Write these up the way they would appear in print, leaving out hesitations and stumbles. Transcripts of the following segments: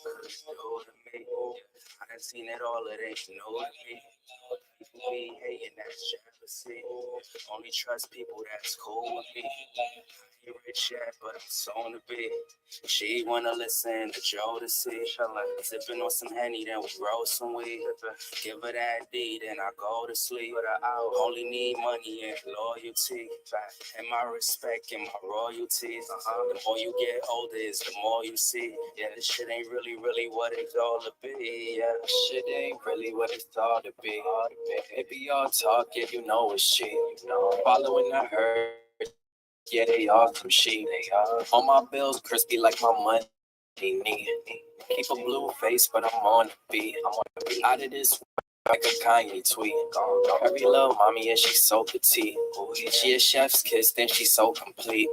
Know to me. I done seen it all, it ain't no to me. People be hating, that's jealousy. Only trust people that's cool with me. I ain't rich yet, but I'm soon to be. She wanna listen to Joe to see. Sipping on some Henny, then we roll some weed. Give her that D, then I go to sleep. Only need money and loyalty. And my respect and my royalties. The more you get older is the more you see. Yeah, this shit ain't really what it's all to be. Yeah, this shit ain't really what it's all to be. Maybe y'all talk, yeah, you know it's shit. Following the herd, yeah, they all some sheep. On my bills, crispy like my money. Keep a blue face, but I'm on the beat. Out of this like a Kanye tweet. Every little mommy and she's so petite. She a chef's kiss, then she's so complete.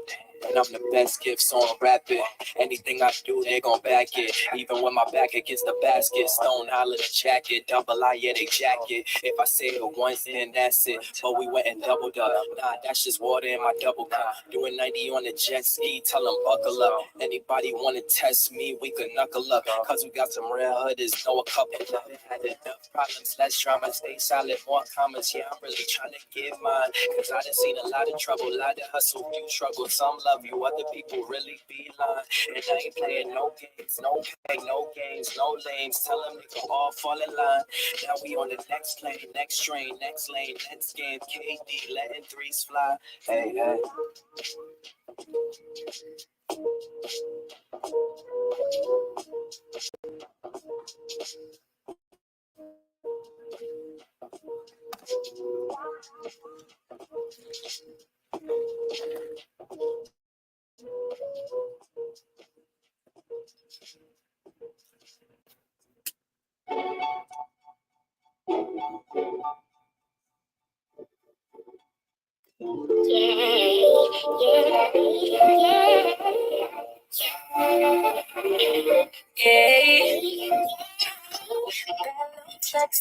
And I'm the best gift, so I'm rapping. Anything I do, they gon' back it. Even when my back against the basket, stone holler the jacket, double I, yeah, they jacket. If I say it once, then that's it. But we went and doubled up. Nah, that's just water in my double cup. Doing 90 on the jet ski, tell them buckle up. Anybody wanna test me, we could knuckle up. Cause we got some real hooders, know a couple of it. Had enough problems, less drama, stay solid, more comments. Yeah, I'm really trying to get mine. Cause I done seen a lot of trouble, a lot of hustle, few struggle. Some love you, other people really be lying. And I ain't playing no games, no pay, no games, no lames. Tell them they can all fall in line. Now we on the next lane, next train, next lane, next game. KD letting threes fly. Hey, hey.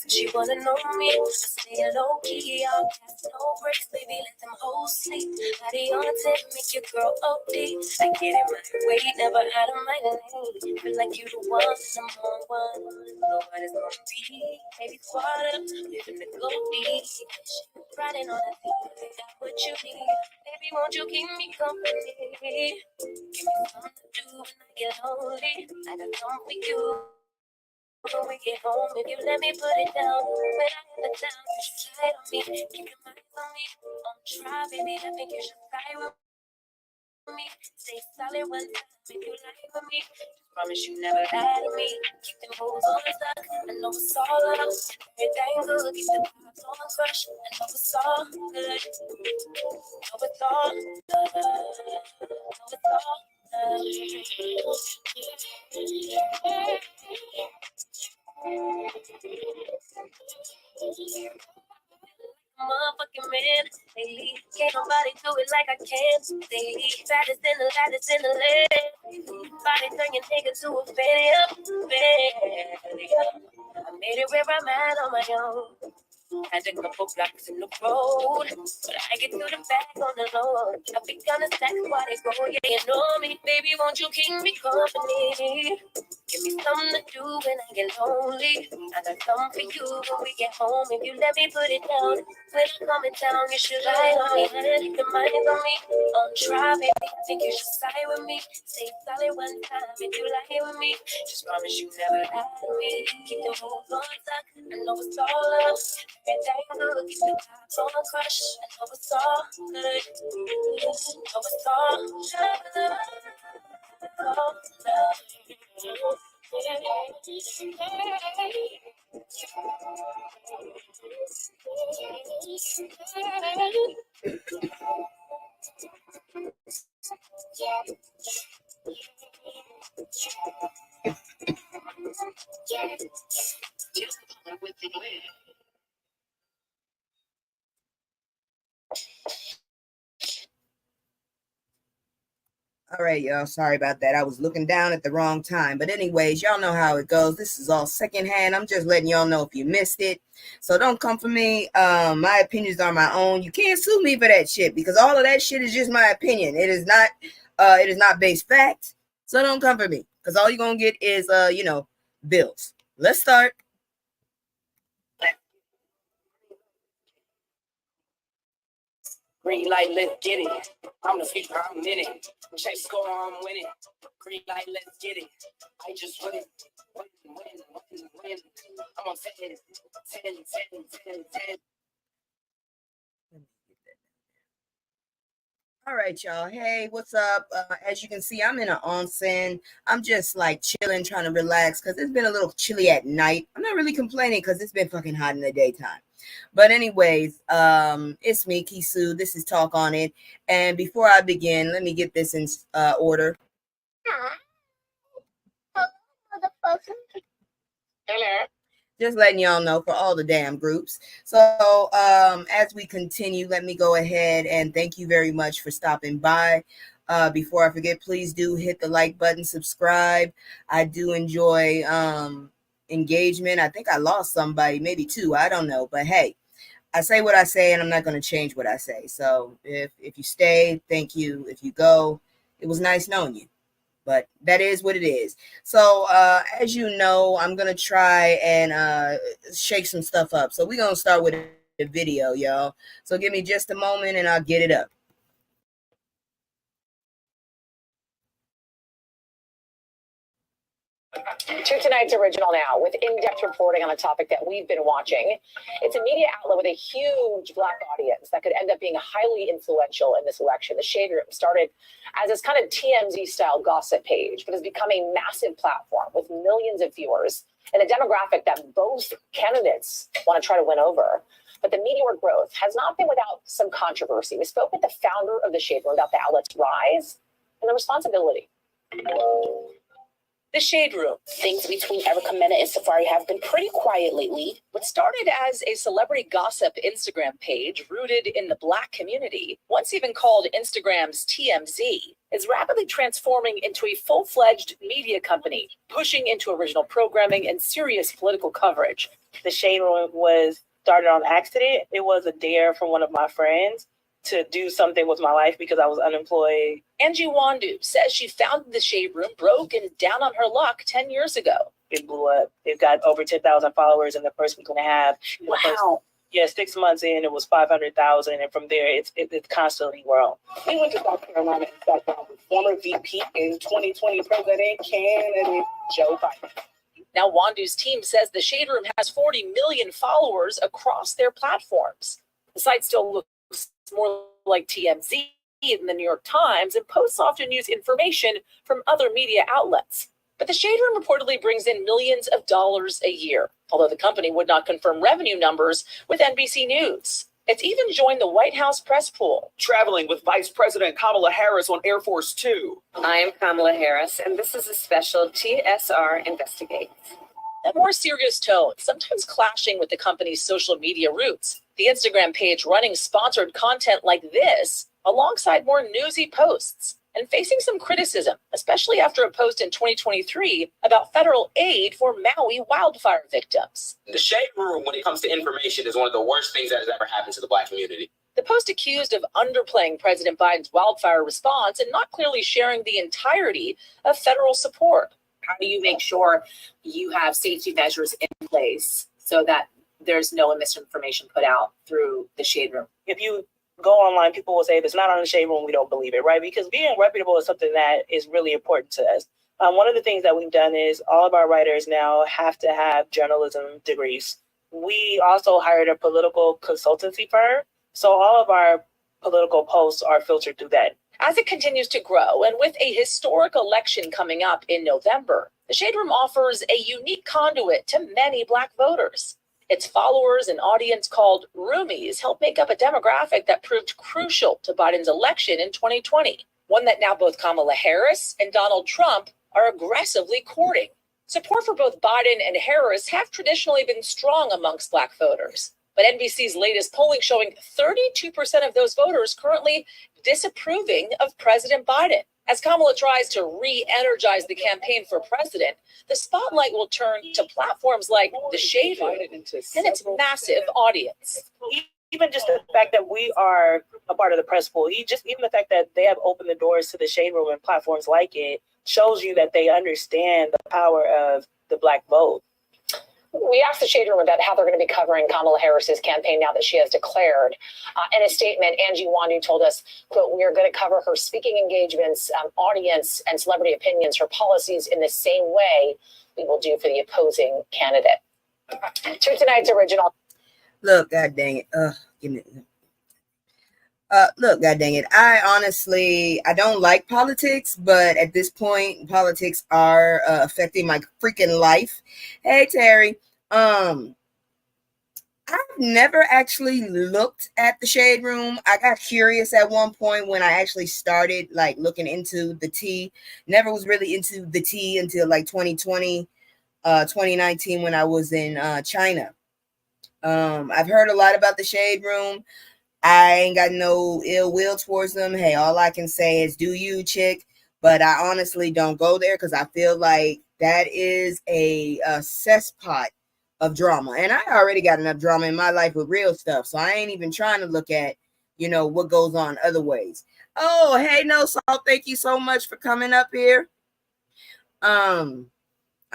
She wanna know me, I stay low key, I'll cast no breaks, baby, let them hoes sleep. Body on the tip, make your girl OD. I get it my way, never out of my lane. Feel like you the one, and I'm on one. Nobody's gonna be, baby, squad up, living the go deep. Riding on a thing, got what you need. Baby, won't you keep me company? Give me something to do when I get lonely. I got something for you. When we get home, if you let me put it down, when I hit the town, you should ride on me, keep your mind on me, on try, baby, I think you should fly with me, stay solid one time, if you lie with me, just promise you never lie to me, keep them hoes on the stuck, I know it's all up, everything good, keep the vibes on crush, I know it's all good, know it's all good, know it's all motherfucking man, lately can't nobody do it like I can. Lately, baddest in the land. Body turn your nigga to a failure. I made it where I'm at on my own. Had a couple blocks in the road, but I get to the back on the low. I be gonna stack while they go, yeah, you know me, baby, won't you keep me company? Give me something to do when I get lonely. I got something for you when we get home. If you let me put it down, when I come in town, you should lie on me. Keep your mind on me, on try, baby. I think you should side with me. Say solid one time if you lie with me. Just promise you never lie to me. Keep the rules on tuck. I know it's all up. Everything good, keep the vibes on crush. I know it's all good. I know it's all love. All love. All right, y'all. Sorry about that. I was looking down at the wrong time. But anyways, y'all know how it goes. This is all secondhand. I'm just letting y'all know if you missed it. So don't come for me. My opinions are my own. You can't sue me for that shit because all of that shit is just my opinion. It is not based facts. So don't come for me. because all you're gonna get is bills. Let's start. Green light, let's get it. I'm the future, I'm in it. Check score, I'm winning. Green light, let's get it. I just win. Win. I'm on 10. All right, y'all. Hey, what's up? As you can see, I'm in an onsen. I'm just like chilling, trying to relax because it's been a little chilly at night. I'm not really complaining because it's been fucking hot in the daytime. But anyways, it's me, Kisu. This is Talk on It. And before I begin, let me get this in order. Hello. Just letting y'all know for all the damn groups. So as we continue, let me go ahead and thank you very much for stopping by. Before I forget, please do hit the like button, subscribe. I do enjoy engagement. I think I lost somebody, maybe two, I don't know. But hey, I say what I say and I'm not going to change what I say. So if you stay, thank you. If you go, it was nice knowing you. But that is what it is. So as you know, I'm gonna try and shake some stuff up. So we're gonna start with a video, y'all. So give me just a moment and I'll get it up. To tonight's original now, with in-depth reporting on a topic that we've been watching. It's a media outlet with a huge Black audience that could end up being highly influential in this election. The Shade Room started as this kind of TMZ-style gossip page, but has become a massive platform with millions of viewers and a demographic that both candidates want to try to win over. But the meteoric growth has not been without some controversy. We spoke with the founder of the Shade Room about the outlet's rise and the responsibility. The Shade Room. Things between Erica Mena and Safari have been pretty quiet lately. What started as a celebrity gossip Instagram page rooted in the Black community, once even called Instagram's TMZ, is rapidly transforming into a full-fledged media company, pushing into original programming and serious political coverage. The Shade Room was started on accident. It was a dare from one of my friends to do something with my life because I was unemployed. Angie Wandu says she founded the Shade Room broke and down on her luck 10 years ago. It blew up. It got over 10,000 followers in the first week and a half. Wow. 6 months in, it was 500,000. And from there, it's constantly grown. We went to South Carolina and sat down with former VP and 2020 president candidate Joe Biden. Now, Wandu's team says the Shade Room has 40 million followers across their platforms. The site still looks more like TMZ than the New York Times, and posts often use information from other media outlets. But the Shade Room reportedly brings in millions of dollars a year, although the company would not confirm revenue numbers with NBC News. It's even joined the White House press pool. Traveling with Vice President Kamala Harris on Air Force Two. I am Kamala Harris, and this is a special TSR Investigates. A more serious tone, sometimes clashing with the company's social media roots. The Instagram page running sponsored content like this, alongside more newsy posts, and facing some criticism, especially after a post in 2023 about federal aid for Maui wildfire victims. The Shade Room, when it comes to information, is one of the worst things that has ever happened to the Black community. The post accused of underplaying President Biden's wildfire response and not clearly sharing the entirety of federal support. How do you make sure you have safety measures in place so that there's no misinformation put out through the Shade Room? If you go online, people will say, if it's not on the Shade Room, we don't believe it, right? Because being reputable is something that is really important to us. One of the things that we've done is all of our writers now have to have journalism degrees. We also hired a political consultancy firm. So all of our political posts are filtered through that. As it continues to grow, and with a historic election coming up in November, the Shade Room offers a unique conduit to many Black voters. Its followers and audience called Roomies help make up a demographic that proved crucial to Biden's election in 2020, one that now both Kamala Harris and Donald Trump are aggressively courting. Support for both Biden and Harris have traditionally been strong amongst Black voters, but NBC's latest polling showing 32% of those voters currently disapproving of President Biden. As Kamala tries to re-energize the campaign for president, the spotlight will turn to platforms like the Shade Room and its massive audience. Even just the fact that we are a part of the press pool, even the fact that they have opened the doors to the Shade Room and platforms like it, shows you that they understand the power of the Black vote. We asked the Shade Room about how they're going to be covering Kamala Harris's campaign now that she has declared. In a statement, Angie Wandu told us, quote, "We are going to cover her speaking engagements, audience, and celebrity opinions, her policies in the same way we will do for the opposing candidate." To tonight's original. Look, God dang it. Give me. Look, God dang it. I don't like politics, but at this point, politics are affecting my freaking life. Hey, Terry. I've never actually looked at the Shade Room. I got curious at one point when I actually started like looking into the tea. Never was really into the tea until like 2020, 2019 when I was in China. I've heard a lot about the Shade Room. I ain't got no ill will towards them. Hey, all I can say is do you, chick. But I honestly don't go there because I feel like that is a cesspot of drama. And I already got enough drama in my life with real stuff. So I ain't even trying to look at, what goes on other ways. Oh, hey, No Salt, thank you so much for coming up here.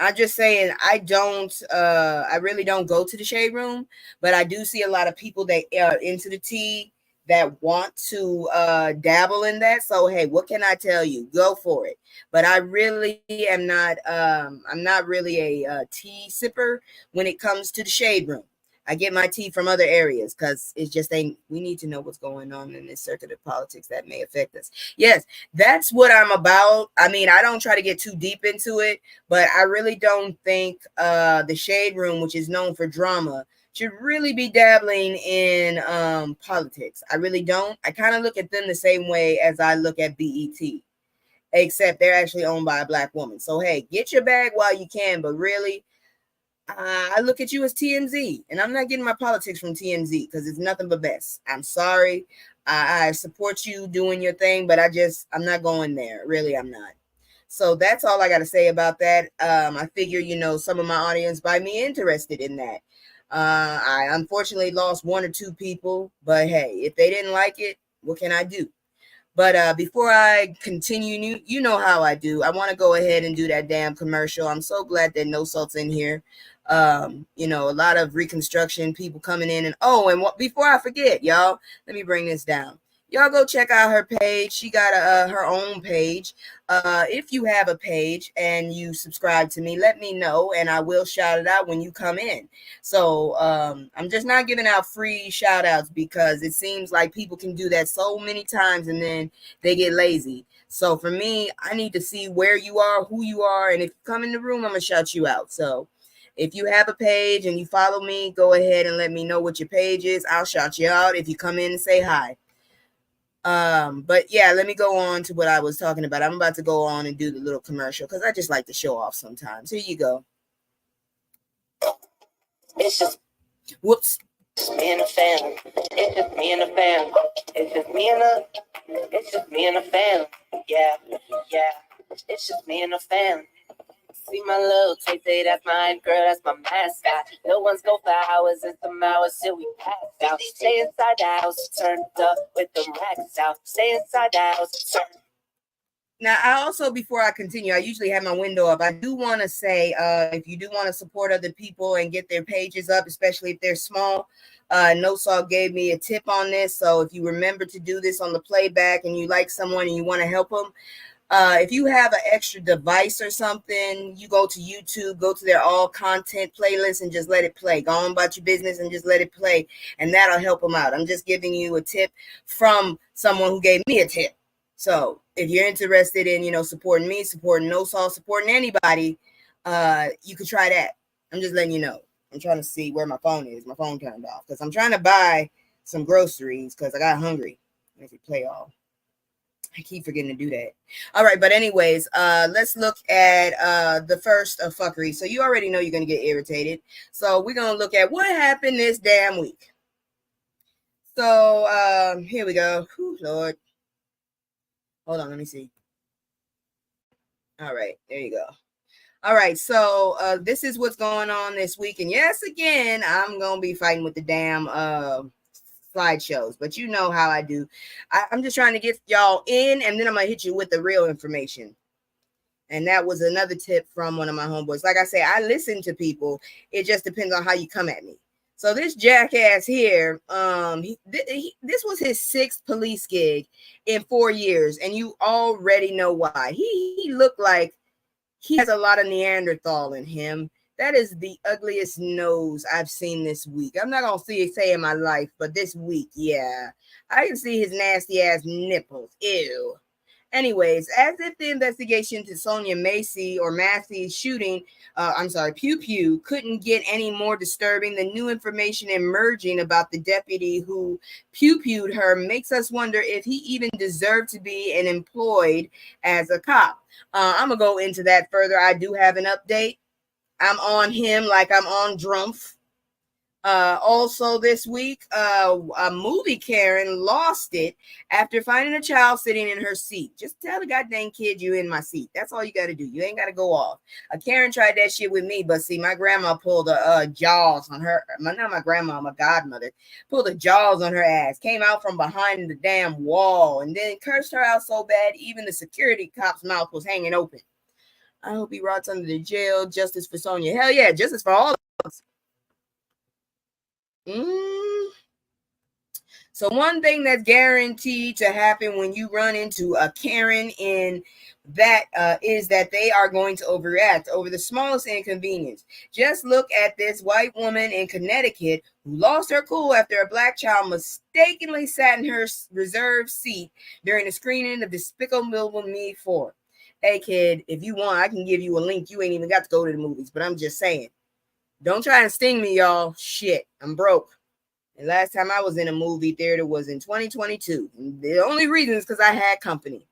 I'm just saying I really don't go to the Shade Room, but I do see a lot of people that are into the tea that want to dabble in that. So hey, what can I tell you? Go for it. But I really am not I'm not really a tea sipper when it comes to the Shade Room. I get my tea from other areas because it's just we need to know what's going on in this circuit of politics that may affect us. Yes, that's what I'm about. I mean, I don't try to get too deep into it, but I really don't think the Shade Room, which is known for drama, should really be dabbling in politics. I really don't. I kind of look at them the same way as I look at BET, except they're actually owned by a Black woman. So hey, get your bag while you can, but really, I look at you as TMZ, and I'm not getting my politics from TMZ because it's nothing but mess. I'm sorry. I support you doing your thing, but I'm not going there. Really, I'm not. So that's all I got to say about that. I figure, some of my audience might be interested in that. I unfortunately lost one or two people, but hey, if they didn't like it, what can I do? But before I continue, you know how I do. I want to go ahead and do that damn commercial. I'm so glad that No Salt's in here. A lot of reconstruction people coming in. And before I forget, y'all, let me bring this down. Y'all go check out her page. She got her own page. If you have a page and you subscribe to me, let me know and I will shout it out when you come in. So I'm just not giving out free shout outs because it seems like people can do that so many times and then they get lazy. So for me, I need to see where you are, who you are, and if you come in the room, I'm going to shout you out. So if you have a page and you follow me, go ahead and let me know what your page is. I'll shout you out if you come in and say hi. But yeah, let me go on to what I was talking about. I'm about to go on and do the little commercial because I just like to show off sometimes. Here you go. It's just whoops. Me and the fam. It's just me and the fam. It's just me and the fam. Yeah. It's just me and the fam. See my little Tay, that's my girl, that's my mascot. No one's go for hours, it's some hours till we pass out. Stay inside the house, turned up with the racks out. Stay inside the house, Now, I also, before I continue, I usually have my window up. I do want to say, if you do want to support other people and get their pages up, especially if they're small, No Salt gave me a tip on this. So if you remember to do this on the playback and you like someone and you want to help them, if you have an extra device or something, you go to YouTube, go to their all content playlist and just let it play. Go on about your business and just let it play. And that'll help them out. I'm just giving you a tip from someone who gave me a tip. So if you're interested in, supporting me, supporting No Salt, supporting anybody, you could try that. I'm just letting you know. I'm trying to see where my phone is. My phone turned off because I'm trying to buy some groceries because I got hungry. If you play all. I keep forgetting to do that. All right, but anyways, let's look at the first of fuckery. So you already know you're going to get irritated. So we're going to look at what happened this damn week. So here we go. Whew, Lord. Hold on, let me see. All right, there you go. All right, so this is what's going on this week. And yes, again, I'm going to be fighting with the damn slideshows, but you know how I do. I'm just trying to get y'all in, and then I'm gonna hit you with the real information. And that was another tip from one of my homeboys. Like I say, I listen to people. It just depends on how you come at me. So this jackass here, this was his 6th police gig in 4 years, and you already know why. He looked like he has a lot of Neanderthal in him. That is the ugliest nose I've seen this week. I'm not gonna say in my life, but this week, yeah, I can see his nasty ass nipples. Ew. Anyways, as if the investigation to Sonia Massey's shooting, Pew Pew, couldn't get any more disturbing, the new information emerging about the deputy who Pew Pewed her makes us wonder if he even deserved to be employed as a cop. I'm going to go into that further. I do have an update. I'm on him like I'm on Drumpf. Also this week, a movie Karen lost it after finding a child sitting in her seat. Just tell the goddamn kid you in my seat. That's all you got to do. You ain't got to go off. Karen tried that shit with me, but see, my grandma pulled a jaws on her. Not my grandma, my godmother pulled the jaws on her ass. Came out from behind the damn wall and then cursed her out so bad, even the security cop's mouth was hanging open. I hope he rots under the jail. Justice for Sonia. Hell yeah, justice for all of us. So one thing that's guaranteed to happen when you run into a Karen in that is that they are going to overreact over the smallest inconvenience. Just look at this white woman in Connecticut who lost her cool after a black child mistakenly sat in her reserved seat during the screening of Despicable Me 4. Hey kid, if you want, I can give you a link. You ain't even got to go to the movies, but I'm just saying. Don't try and sting me, y'all. Shit, I'm broke. And last time I was in a movie theater was in 2022. The only reason is because I had company.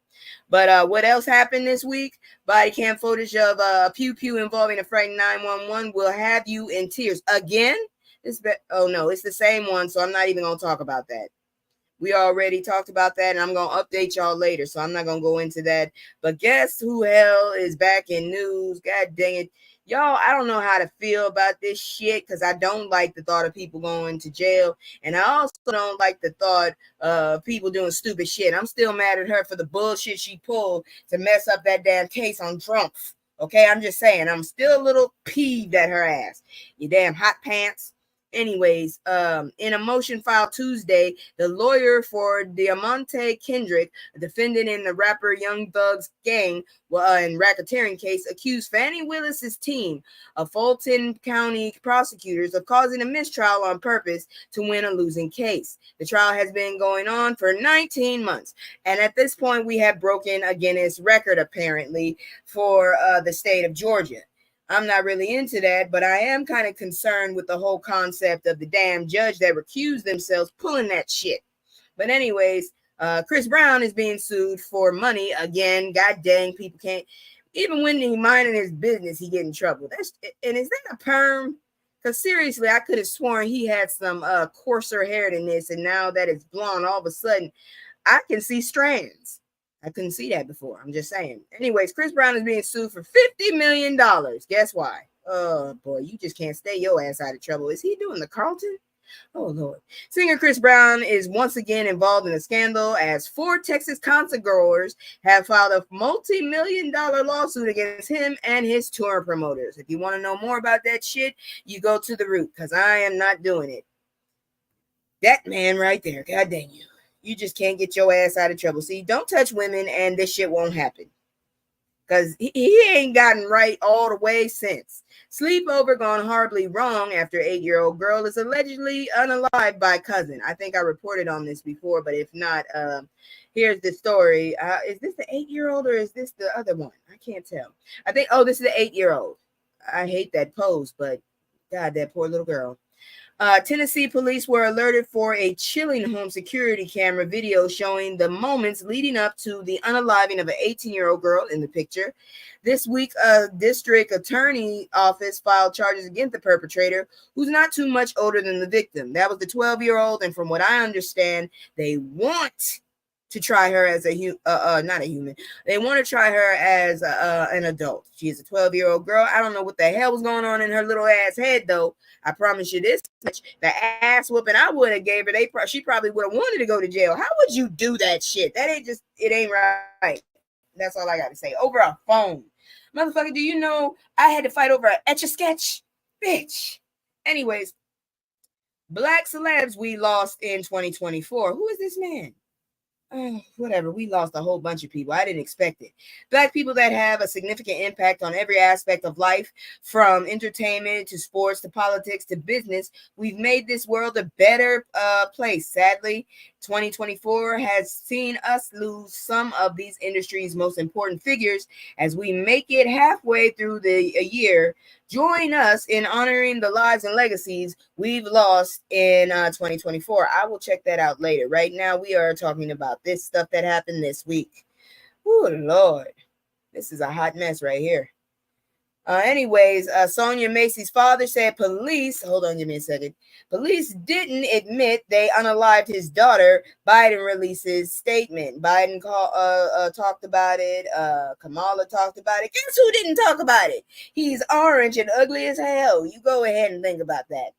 But what else happened this week? Body cam footage of Pew Pew involving a frightened 911 will have you in tears. Again? Oh, no, it's the same one, so I'm not even going to talk about that. We already talked about that, and I'm going to update y'all later, so I'm not going to go into that. But guess who hell is back in news? God dang it. Y'all, I don't know how to feel about this shit because I don't like the thought of people going to jail. And I also don't like the thought of people doing stupid shit. I'm still mad at her for the bullshit she pulled to mess up that damn case on Drumpf. Okay, I'm just saying. I'm still a little peeved at her ass. You damn hot pants. Anyways, in a motion filed Tuesday, the lawyer for Diamante Kendrick, a defendant in the rapper Young Thug's gang and racketeering case, accused Fannie Willis's team of Fulton County prosecutors of causing a mistrial on purpose to win a losing case. The trial has been going on for 19 months, and at this point, we have broken a Guinness record apparently for the state of Georgia. I'm not really into that, but I am kind of concerned with the whole concept of the damn judge that recused themselves pulling that shit. But anyways, Chris Brown is being sued for money again. God dang, people can't. Even when he minding his business, he get in trouble. And is that a perm? Because seriously, I could have sworn he had some coarser hair than this, and now that it's blonde, all of a sudden, I can see strands. I couldn't see that before. I'm just saying. Anyways, Chris Brown is being sued for $50 million. Guess why? Oh, boy, you just can't stay your ass out of trouble. Is he doing the Carlton? Oh, Lord. Singer Chris Brown is once again involved in a scandal as 4 Texas concert goers have filed a multi-million-dollar lawsuit against him and his tour promoters. If you want to know more about that shit, you go to the root because I am not doing it. That man right there. God dang you. You just can't get your ass out of trouble. See, don't touch women and this shit won't happen. Because he ain't gotten right all the way since. Sleepover gone horribly wrong after 8-year-old girl is allegedly unalived by cousin. I think I reported on this before, but if not, here's the story. Is this the 8-year-old or is this the other one? I can't tell. I think, this is the 8-year-old. I hate that pose, but God, that poor little girl. Tennessee police were alerted for a chilling home security camera video showing the moments leading up to the unaliving of an 18-year-old girl in the picture. This week, a district attorney office filed charges against the perpetrator, who's not too much older than the victim. That was the 12-year-old, and from what I understand, they want to try her as not a human. They want to try her as an adult. She is a 12-year-old girl. I don't know what the hell was going on in her little ass head, though. I promise you this much. The ass whooping I would have gave her, she probably would have wanted to go to jail. How would you do that shit? It ain't right. That's all I got to say. Over a phone. Motherfucker, do you know I had to fight over an Etch-a-Sketch? Bitch. Anyways, black celebs we lost in 2024. Who is this man? Whatever, we lost a whole bunch of people. I didn't expect it. Black people that have a significant impact on every aspect of life, from entertainment to sports to politics to business. We've made this world a better place. Sadly, 2024 has seen us lose some of these industries' most important figures. As we make it halfway through the year, join us in honoring the lives and legacies we've lost in 2024. I will check that out later. Right now, we are talking about this stuff that happened this week. Oh, Lord. This is a hot mess right here. Anyways, Sonia Macy's father said police, hold on, give me a second. Police didn't admit they unalived his daughter. Biden releases statement. Biden talked about it. Kamala talked about it. Guess who didn't talk about it? He's orange and ugly as hell. You go ahead and think about that.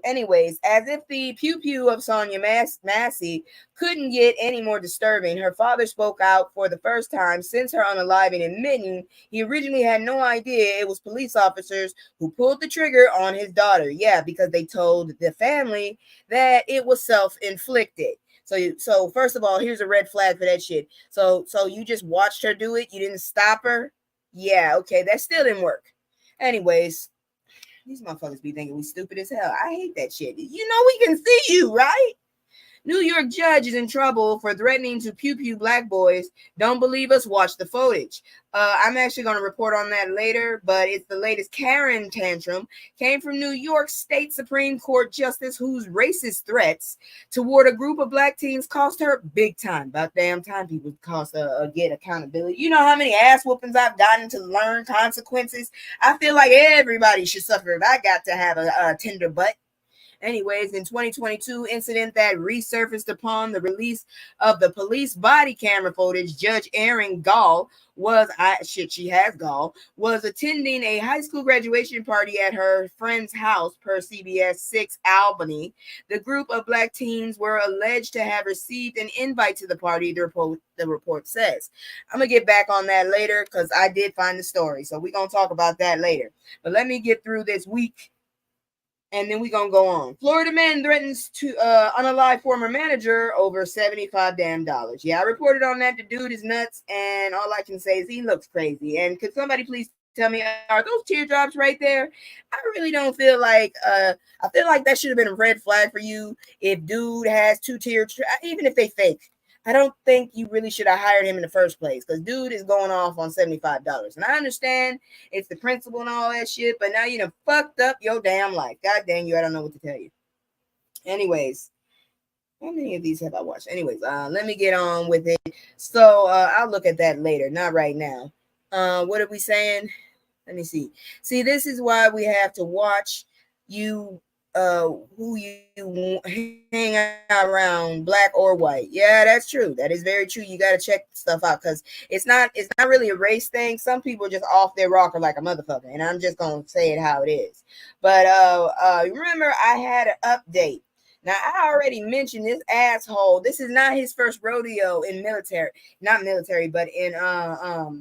Anyways, as if the pew-pew of Sonia Massey couldn't get any more disturbing, her father spoke out for the first time since her unaliving, admitting he originally had no idea it was police officers who pulled the trigger on his daughter. Yeah, because they told the family that it was self-inflicted. So first of all, here's a red flag for that shit. So you just watched her do it? You didn't stop her? Yeah, okay, that still didn't work. Anyways, these motherfuckers be thinking we stupid as hell. I hate that shit. You know we can see you, right? New York judge is in trouble for threatening to pew-pew black boys. Don't believe us? Watch the footage. I'm actually going to report on that later, but it's the latest Karen tantrum. Came from New York State Supreme Court Justice whose racist threats toward a group of black teens cost her big time. About damn time people cost get accountability. You know how many ass whoopings I've gotten to learn consequences? I feel like everybody should suffer if I got to have a tender butt. Anyways, in 2022 incident that resurfaced upon the release of the police body camera footage, Judge Erin Gall was attending a high school graduation party at her friend's house per CBS 6 Albany. The group of black teens were alleged to have received an invite to the party, the report says. I'm going to get back on that later because I did find the story. So we're going to talk about that later. But let me get through this week, and then we're going to go on. Florida man threatens to unalive former manager over $75 damn. Yeah, I reported on that. The dude is nuts, and all I can say is he looks crazy. And could somebody please tell me, are those teardrops right there? I really don't feel like, I feel like that should have been a red flag for you if dude has two teardrops, even if they fake. I don't think you really should have hired him in the first place because dude is going off on $75. And I understand it's the principle and all that shit, but now you done fucked up your damn life. God dang you, I don't know what to tell you. Anyways, how many of these have I watched? Anyways, let me get on with it. So I'll look at that later, not right now. What are we saying? Let me see. See, this is why we have to watch you who you hang out around, black or white. Yeah, that's true. That is very true. You got to check stuff out because it's not really a race thing. Some people are just off their rocker like a motherfucker, and I'm just gonna say it how it is. But remember, I had an update. Now, I already mentioned this asshole. This is not his first rodeo in not military, but in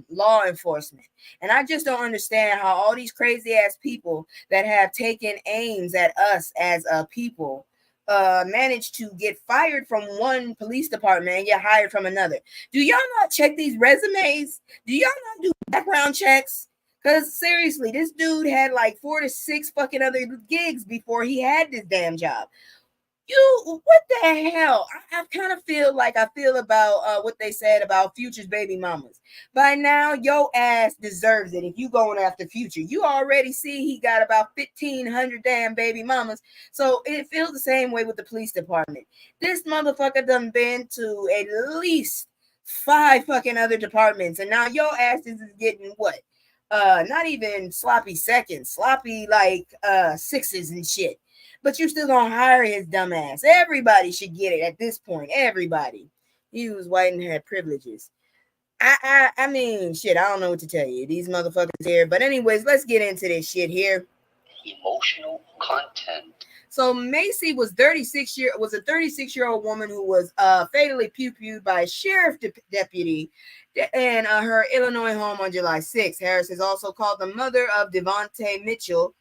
law enforcement. And I just don't understand how all these crazy ass people that have taken aims at us as a people managed to get fired from one police department and get hired from another. Do y'all not check these resumes? Do y'all not do background checks? Because seriously, this dude had like 4 to 6 fucking other gigs before he had this damn job. What the hell? I kind of feel like I feel about what they said about Future's baby mamas. By now, your ass deserves it if you going after Future. You already see he got about 1,500 damn baby mamas. So it feels the same way with the police department. This motherfucker done been to at least 5 fucking other departments. And now your ass is getting what? Not even sloppy seconds. Sloppy like 6s and shit. But you still gonna hire his dumb ass. Everybody should get it at this point. Everybody. He was white and had privileges. I mean, shit, I don't know what to tell you. These motherfuckers here. But anyways, let's get into this shit here. Emotional content. So Macy was a 36-year-old woman who was fatally pew-pewed by a sheriff deputy in her Illinois home on July 6th. Harris is also called the mother of Devontae Mitchell,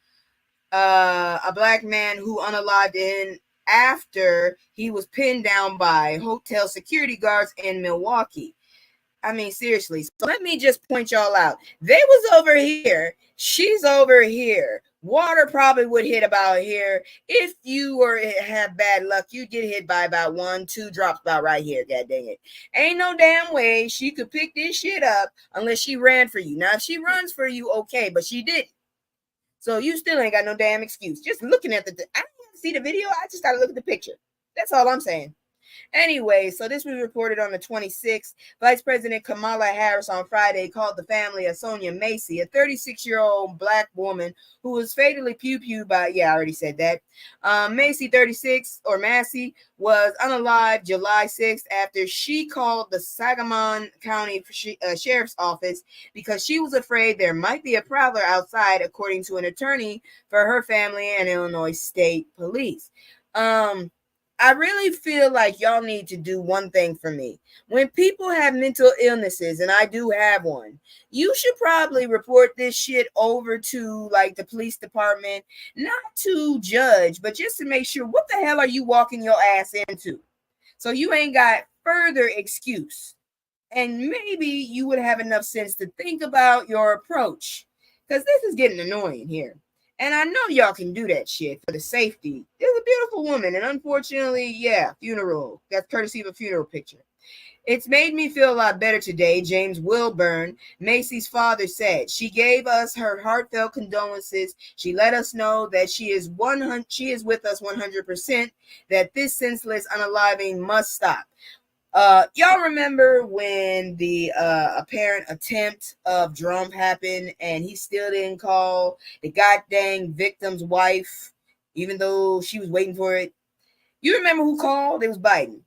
a black man who unalived in after he was pinned down by hotel security guards in Milwaukee. I mean, seriously. So let me just point y'all out. They was over here. She's over here. Water probably would hit about here. If you have bad luck, you get hit by about 1-2 drops about right here. God dang it. Ain't no damn way she could pick this shit up unless she ran for you. Now, if she runs for you, okay, but she didn't. So you still ain't got no damn excuse. Just looking at I don't have to see the video. I just got to look at the picture. That's all I'm saying. Anyway, so this was reported on the 26th. Vice President Kamala Harris on Friday called the family of Sonia Macy, a 36-year-old black woman who was fatally pew-pewed by, I already said that. Macy, 36, or Massey, was unalived July 6th after she called the Sangamon County Sheriff's Office because she was afraid there might be a prowler outside, according to an attorney for her family and Illinois State Police. I really feel like y'all need to do one thing for me. When people have mental illnesses, and I do have one, you should probably report this shit over to like the police department, not to judge, but just to make sure what the hell are you walking your ass into? So you ain't got further excuse. And maybe you would have enough sense to think about your approach, because this is getting annoying here. And I know y'all can do that shit for the safety. There's a beautiful woman, and unfortunately, funeral. That's courtesy of a funeral picture. It's made me feel a lot better today, James Wilburn, Macy's father, said. She gave us her heartfelt condolences. She let us know that she is with us 100%, that this senseless unaliving must stop. Y'all remember when the apparent attempt of Drumpf happened and he still didn't call the goddamn victim's wife, even though she was waiting for it? You remember who called? It was Biden.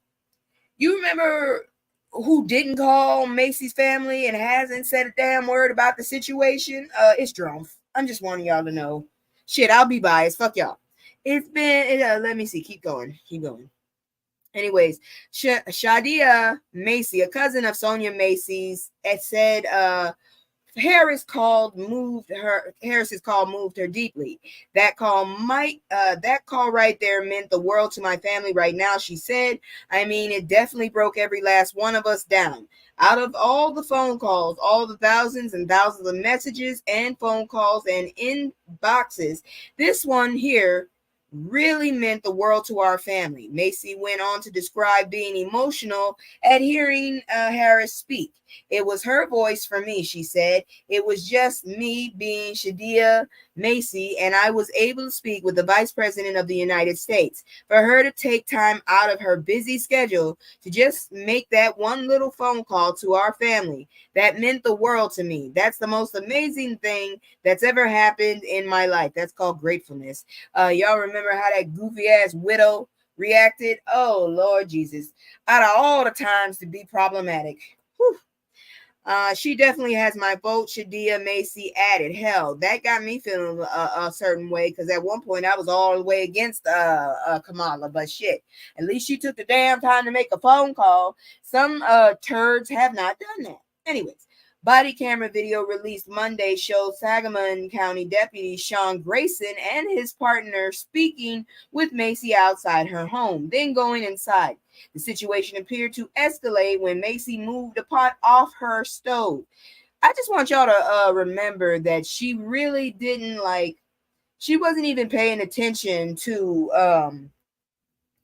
You remember who didn't call Macy's family and hasn't said a damn word about the situation? It's Drumpf. I'm just wanting y'all to know. Shit, I'll be biased. Fuck y'all. It's been, let me see. Keep going. Anyways, Shadia Macy, a cousin of Sonia Macy's, said Harris's call moved her deeply. That call right there meant the world to my family right now, she said. I mean, it definitely broke every last one of us down. Out of all the phone calls, all the thousands and thousands of messages and phone calls and inboxes, this one here really meant the world to our family. Macy went on to describe being emotional at hearing Harris speak. It was her voice for me, she said. It was just me being Shadia Macy, and I was able to speak with the Vice President of the United States. For her to take time out of her busy schedule to just make that one little phone call to our family, that meant the world to me. That's the most amazing thing that's ever happened in my life. That's called gratefulness. Y'all remember how that goofy ass widow reacted? Oh, Lord Jesus. Out of all the times to be problematic. Whew. She definitely has my vote, Shadia Macy added. Hell, that got me feeling a certain way, because at one point I was all the way against Kamala, but shit, at least she took the damn time to make a phone call. Some turds have not done that. Anyways, body camera video released Monday showed Sangamon County Deputy Sean Grayson and his partner speaking with Macy outside her home, then going inside. The situation appeared to escalate when Macy moved the pot off her stove. I just want y'all to remember that she really didn't she wasn't even paying attention to,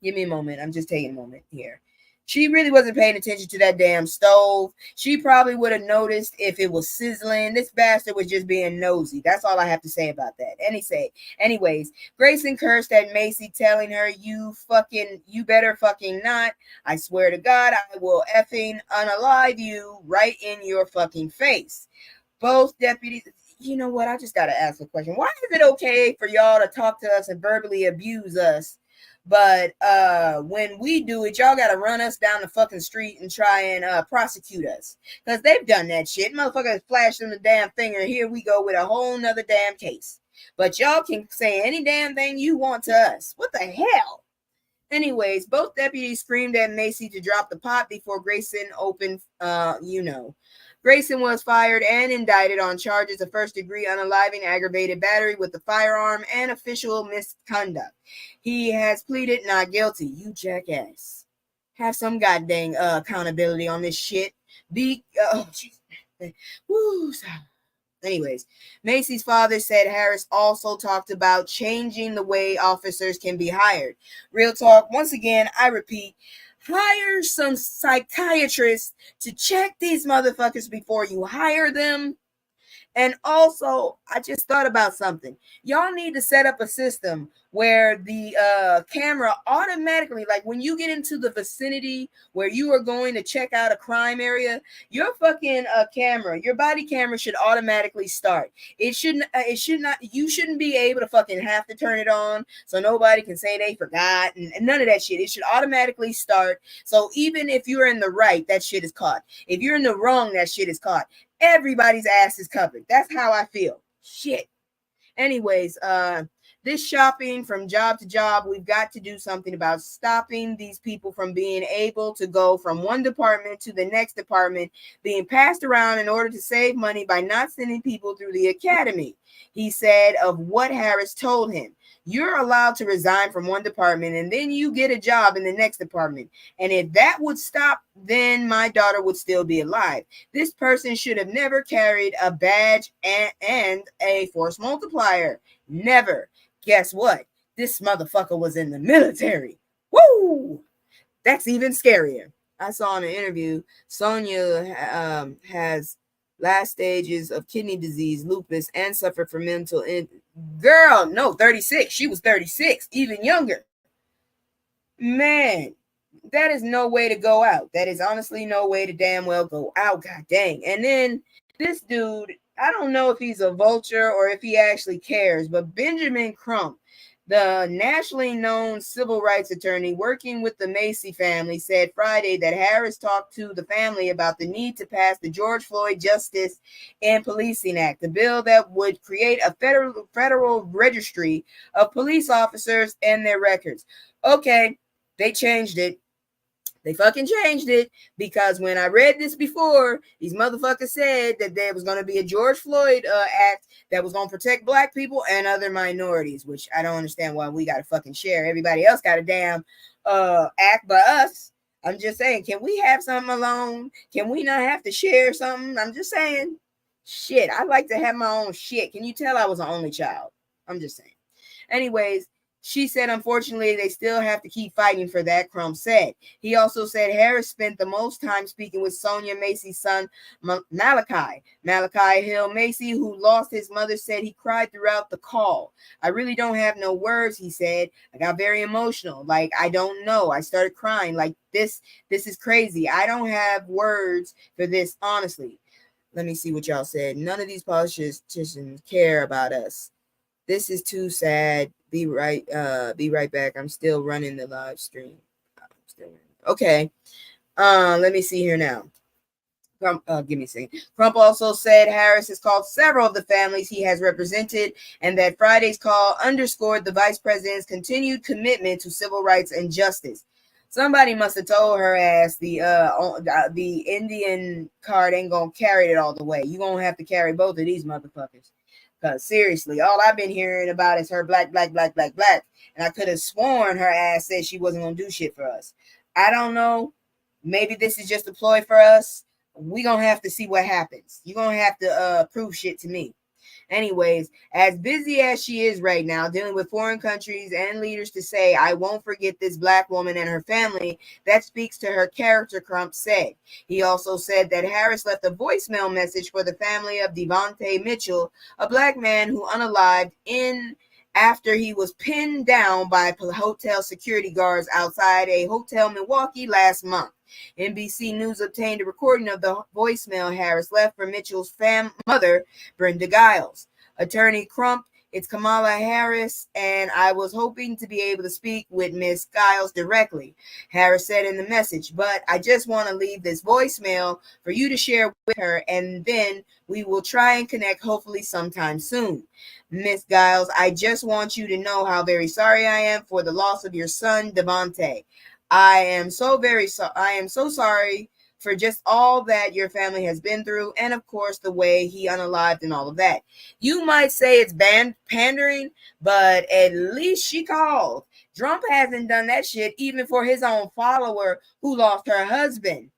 give me a moment. I'm just taking a moment here. She really wasn't paying attention to that damn stove. She probably would have noticed if it was sizzling. This bastard was just being nosy. That's all I have to say about that. Anyways, Grayson cursed at Macy, telling her, you better fucking not. I swear to God, I will effing unalive you right in your fucking face. Both deputies, you know what? I just got to ask a question. Why is it okay for y'all to talk to us and verbally abuse us? But when we do it, y'all gotta run us down the fucking street and try and prosecute us. Because they've done that shit. Motherfuckers flashed them the damn finger. Here we go with a whole nother damn case. but y'all can say any damn thing you want to us. What the hell? Anyways, both deputies screamed at Macy to drop the pot before Grayson opened, Grayson was fired and indicted on charges of first-degree unaliving, aggravated battery with a firearm, and official misconduct. He has pleaded not guilty. You jackass. Have some goddamn accountability on this shit. Woo, sorry. Anyways, Macy's father said Harris also talked about changing the way officers can be hired. Real talk, once again, I repeat, hire some psychiatrists to check these motherfuckers before you hire them. And also, I just thought about something. Y'all need to set up a system where the camera automatically, like when you get into the vicinity where you are going to check out a crime area, your fucking camera, your body camera should automatically start. It should not, you shouldn't be able to fucking have to turn it on so nobody can say they forgot and none of that shit. It should automatically start. So even if you're in the right, that shit is caught. If you're in the wrong, that shit is caught. Everybody's ass is covered. That's how I feel. Shit. Anyways, this shopping from job to job, we've got to do something about stopping these people from being able to go from one department to the next department, being passed around in order to save money by not sending people through the academy. He said of what Harris told him. You're allowed to resign from one department and then you get a job in the next department. And if that would stop, then my daughter would still be alive. This person should have never carried a badge and a force multiplier. Never. Guess what? This motherfucker was in the military. Woo! That's even scarier. I saw in an interview, Sonia has last stages of kidney disease, lupus, and suffered from mental Girl, no, 36. She was 36, even younger. Man, that is no way to go out. That is honestly no way to damn well go out. God dang. And then this dude, I don't know if he's a vulture or if he actually cares, but Benjamin Crump, the nationally known civil rights attorney working with the Macy family, said Friday that Harris talked to the family about the need to pass the George Floyd Justice and Policing Act, the bill that would create a federal registry of police officers and their records. Okay, they changed it. They fucking changed it because when I read this before, these motherfuckers said that there was going to be a George Floyd act that was going to protect black people and other minorities, which I don't understand why we got to fucking share. Everybody else got a damn act but us. I'm just saying, can we have something alone? Can we not have to share something? I'm just saying. Shit, I like to have my own shit. Can you tell I was an only child? I'm just saying. Anyways, she said, unfortunately, they still have to keep fighting for that, Crump said. He also said Harris spent the most time speaking with Sonia Macy's son, Malachi. Malachi Hill Macy, who lost his mother, said he cried throughout the call. I really don't have no words, he said. I got very emotional. Like, I don't know. I started crying. Like, this is crazy. I don't have words for this, honestly. Let me see what y'all said. None of these politicians care about us. This is too sad. Be right back. I'm still running the live stream. Okay. Let me see here now. Give me a second. Crump also said Harris has called several of the families he has represented, and that Friday's call underscored the vice president's continued commitment to civil rights and justice. Somebody must have told her ass the Indian card ain't gonna carry it all the way. You gonna have to carry both of these motherfuckers. Because seriously, all I've been hearing about is her black. And I could have sworn her ass said she wasn't going to do shit for us. I don't know. Maybe this is just a ploy for us. We're going to have to see what happens. You're going to have to prove shit to me. Anyways, as busy as she is right now, dealing with foreign countries and leaders, to say, I won't forget this black woman and her family, that speaks to her character, Crump said. He also said that Harris left a voicemail message for the family of Devontae Mitchell, a black man who unalived after he was pinned down by hotel security guards outside a hotel in Milwaukee last month. NBC News obtained a recording of the voicemail Harris left for Mitchell's mother, Brenda Giles. Attorney Crump It's Kamala Harris, and I was hoping to be able to speak with Ms. Giles directly, Harris said in the message, but I just want to leave this voicemail for you to share with her, and then we will try and connect hopefully sometime soon. Ms. Giles, I just want you to know how very sorry I am for the loss of your son, Devontae. I am so sorry for just all that your family has been through, and of course the way he unalived and all of that. You might say it's pandering, but at least she called. Drumpf hasn't done that shit even for his own follower who lost her husband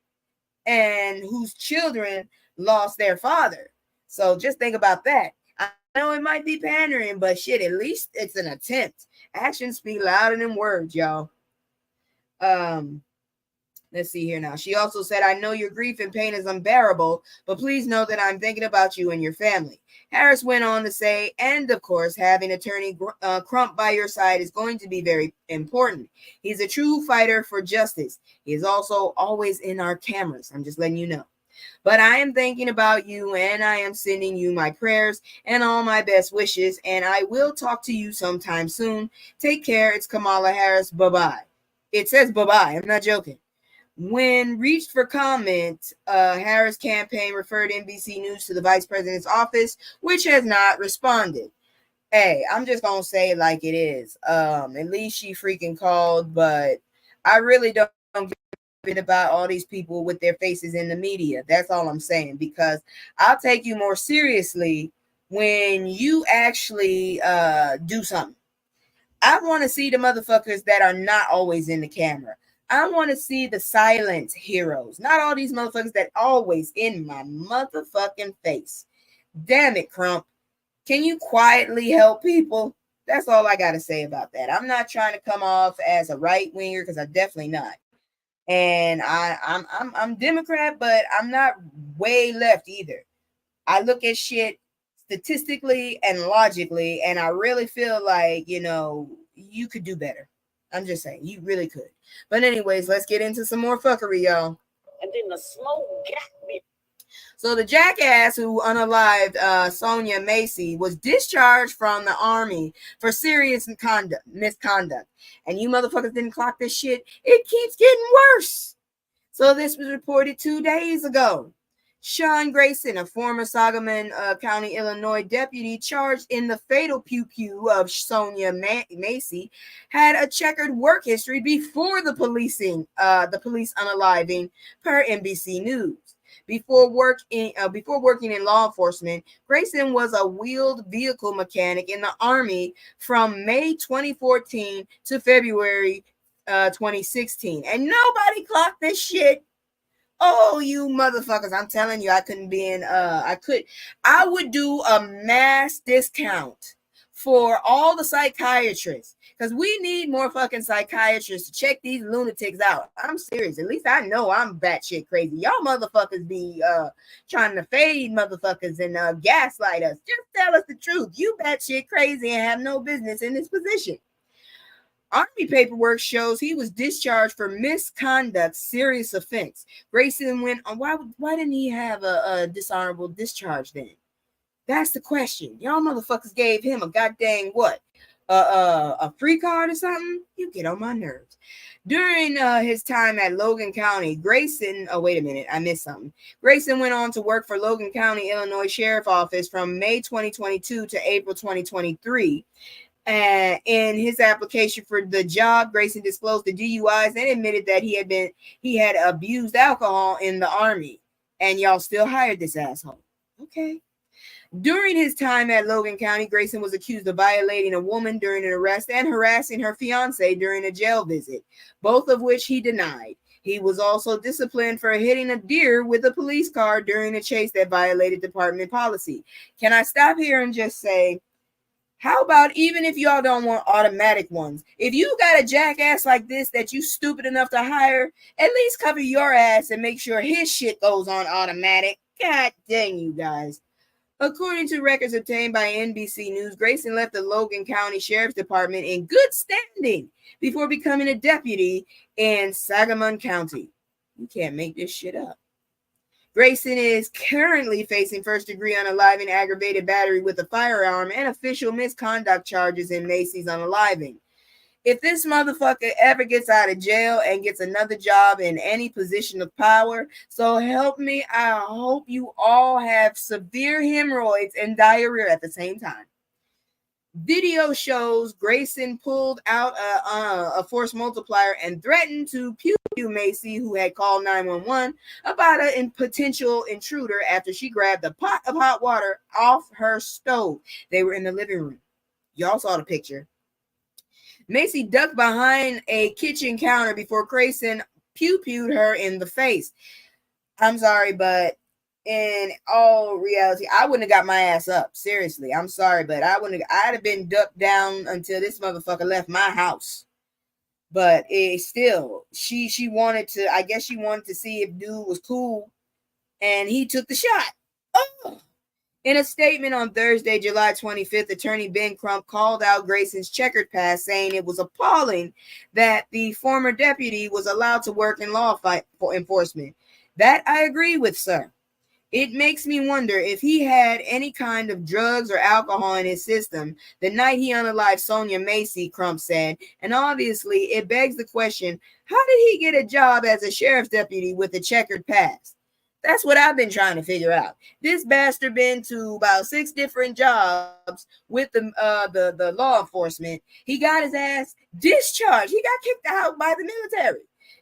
and whose children lost their father. So just think about that. I know it might be pandering, but shit, at least it's an attempt. Actions speak louder than words, y'all. Let's see here now. She also said, I know your grief and pain is unbearable, but please know that I'm thinking about you and your family. Harris went on to say, and of course, having attorney Crump by your side is going to be very important. He's a true fighter for justice. He is also always in our cameras. I'm just letting you know. But I am thinking about you, and I am sending you my prayers and all my best wishes, and I will talk to you sometime soon. Take care. It's Kamala Harris. Bye-bye. It says bye-bye. I'm not joking. When reached for comment, Harris' campaign referred NBC News to the vice president's office, which has not responded. Hey, I'm just going to say it like it is. At least she freaking called, but I really don't give a bit about all these people with their faces in the media. That's all I'm saying, because I'll take you more seriously when you actually do something. I want to see the motherfuckers that are not always in the camera. I want to see the silent heroes, not all these motherfuckers that always in my motherfucking face. Damn it, Crump. Can you quietly help people? That's all I got to say about that. I'm not trying to come off as a right winger, because I'm definitely not. And I'm Democrat, but I'm not way left either. I look at shit statistically and logically, and I really feel like, you could do better. I'm just saying, you really could. But anyways, let's get into some more fuckery, y'all. And then the smoke got me. So the jackass who unalived Sonia Macy was discharged from the army for serious misconduct. And you motherfuckers didn't clock this shit. It keeps getting worse. So this was reported 2 days ago. Sean Grayson, a former Sangamon County, Illinois deputy charged in the fatal pew-pew of Sonia Macy, had a checkered work history before the police unaliving, per NBC News. Before working in law enforcement, Grayson was a wheeled vehicle mechanic in the Army from May 2014 to February 2016, and nobody clocked this shit. Oh, you motherfuckers, I'm telling you, I couldn't be in, I would do a mass discount for all the psychiatrists, because we need more fucking psychiatrists to check these lunatics out. I'm serious. At least I know I'm batshit crazy. Y'all motherfuckers be trying to fade motherfuckers and gaslight us. Just tell us the truth. You batshit crazy and have no business in this position. Army paperwork shows he was discharged for misconduct, serious offense. Grayson went on. Why didn't he have a dishonorable discharge then? That's the question. Y'all motherfuckers gave him a goddamn what? A free card or something? You get on my nerves. During his time at Logan County, Grayson, oh, wait a minute, I missed something. Grayson went on to work for Logan County, Illinois Sheriff Office from May 2022 to April 2023. And in his application for the job, Grayson disclosed the DUIs and admitted that he had abused alcohol in the Army. And y'all still hired this asshole. Okay. During his time at Logan County, Grayson was accused of violating a woman during an arrest and harassing her fiance during a jail visit, both of which he denied. He was also disciplined for hitting a deer with a police car during a chase that violated department policy. Can I stop here and just say, how about even if y'all don't want automatic ones? If you got a jackass like this that you stupid enough to hire, at least cover your ass and make sure his shit goes on automatic. God dang you guys. According to records obtained by NBC News, Grayson left the Logan County Sheriff's Department in good standing before becoming a deputy in Sangamon County. You can't make this shit up. Grayson is currently facing first-degree unaliving, aggravated battery with a firearm, and official misconduct charges in Macy's unaliving. If this motherfucker ever gets out of jail and gets another job in any position of power, so help me, I hope you all have severe hemorrhoids and diarrhea at the same time. Video shows Grayson pulled out a force multiplier and threatened to pew Macy, who had called 911 about a potential intruder after she grabbed a pot of hot water off her stove. They were in the living room. Y'all saw the picture. Macy ducked behind a kitchen counter before Grayson pew-pewed her in the face. I'm sorry, but in all reality, I wouldn't have got my ass up. Seriously, I'm sorry, but I'd have been ducked down until this motherfucker left my house. But it still, she wanted to, I guess she wanted to see if dude was cool, and he took the shot. Oh! In a statement on Thursday, July 25th, attorney Ben Crump called out Grayson's checkered past, saying it was appalling that the former deputy was allowed to work in law enforcement. That I agree with, sir. It makes me wonder if he had any kind of drugs or alcohol in his system the night he unalived Sonia Macy, Crump said. And obviously, it begs the question, how did he get a job as a sheriff's deputy with a checkered past? That's what I've been trying to figure out. This bastard been to about 6 different jobs with the law enforcement. He got his ass discharged. He got kicked out by the military.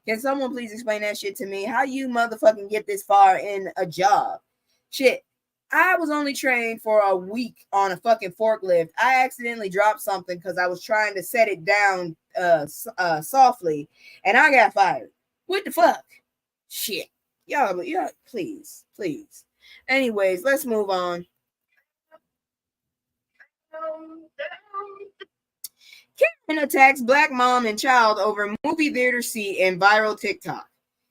Can someone please explain that shit to me? How you motherfucking get this far in a job? Shit, I was only trained for a week on a fucking forklift. I accidentally dropped something because I was trying to set it down softly, and I got fired. What the fuck? Shit. Y'all, please. Anyways, let's move on. Karen attacks black mom and child over movie theater seat in viral TikTok.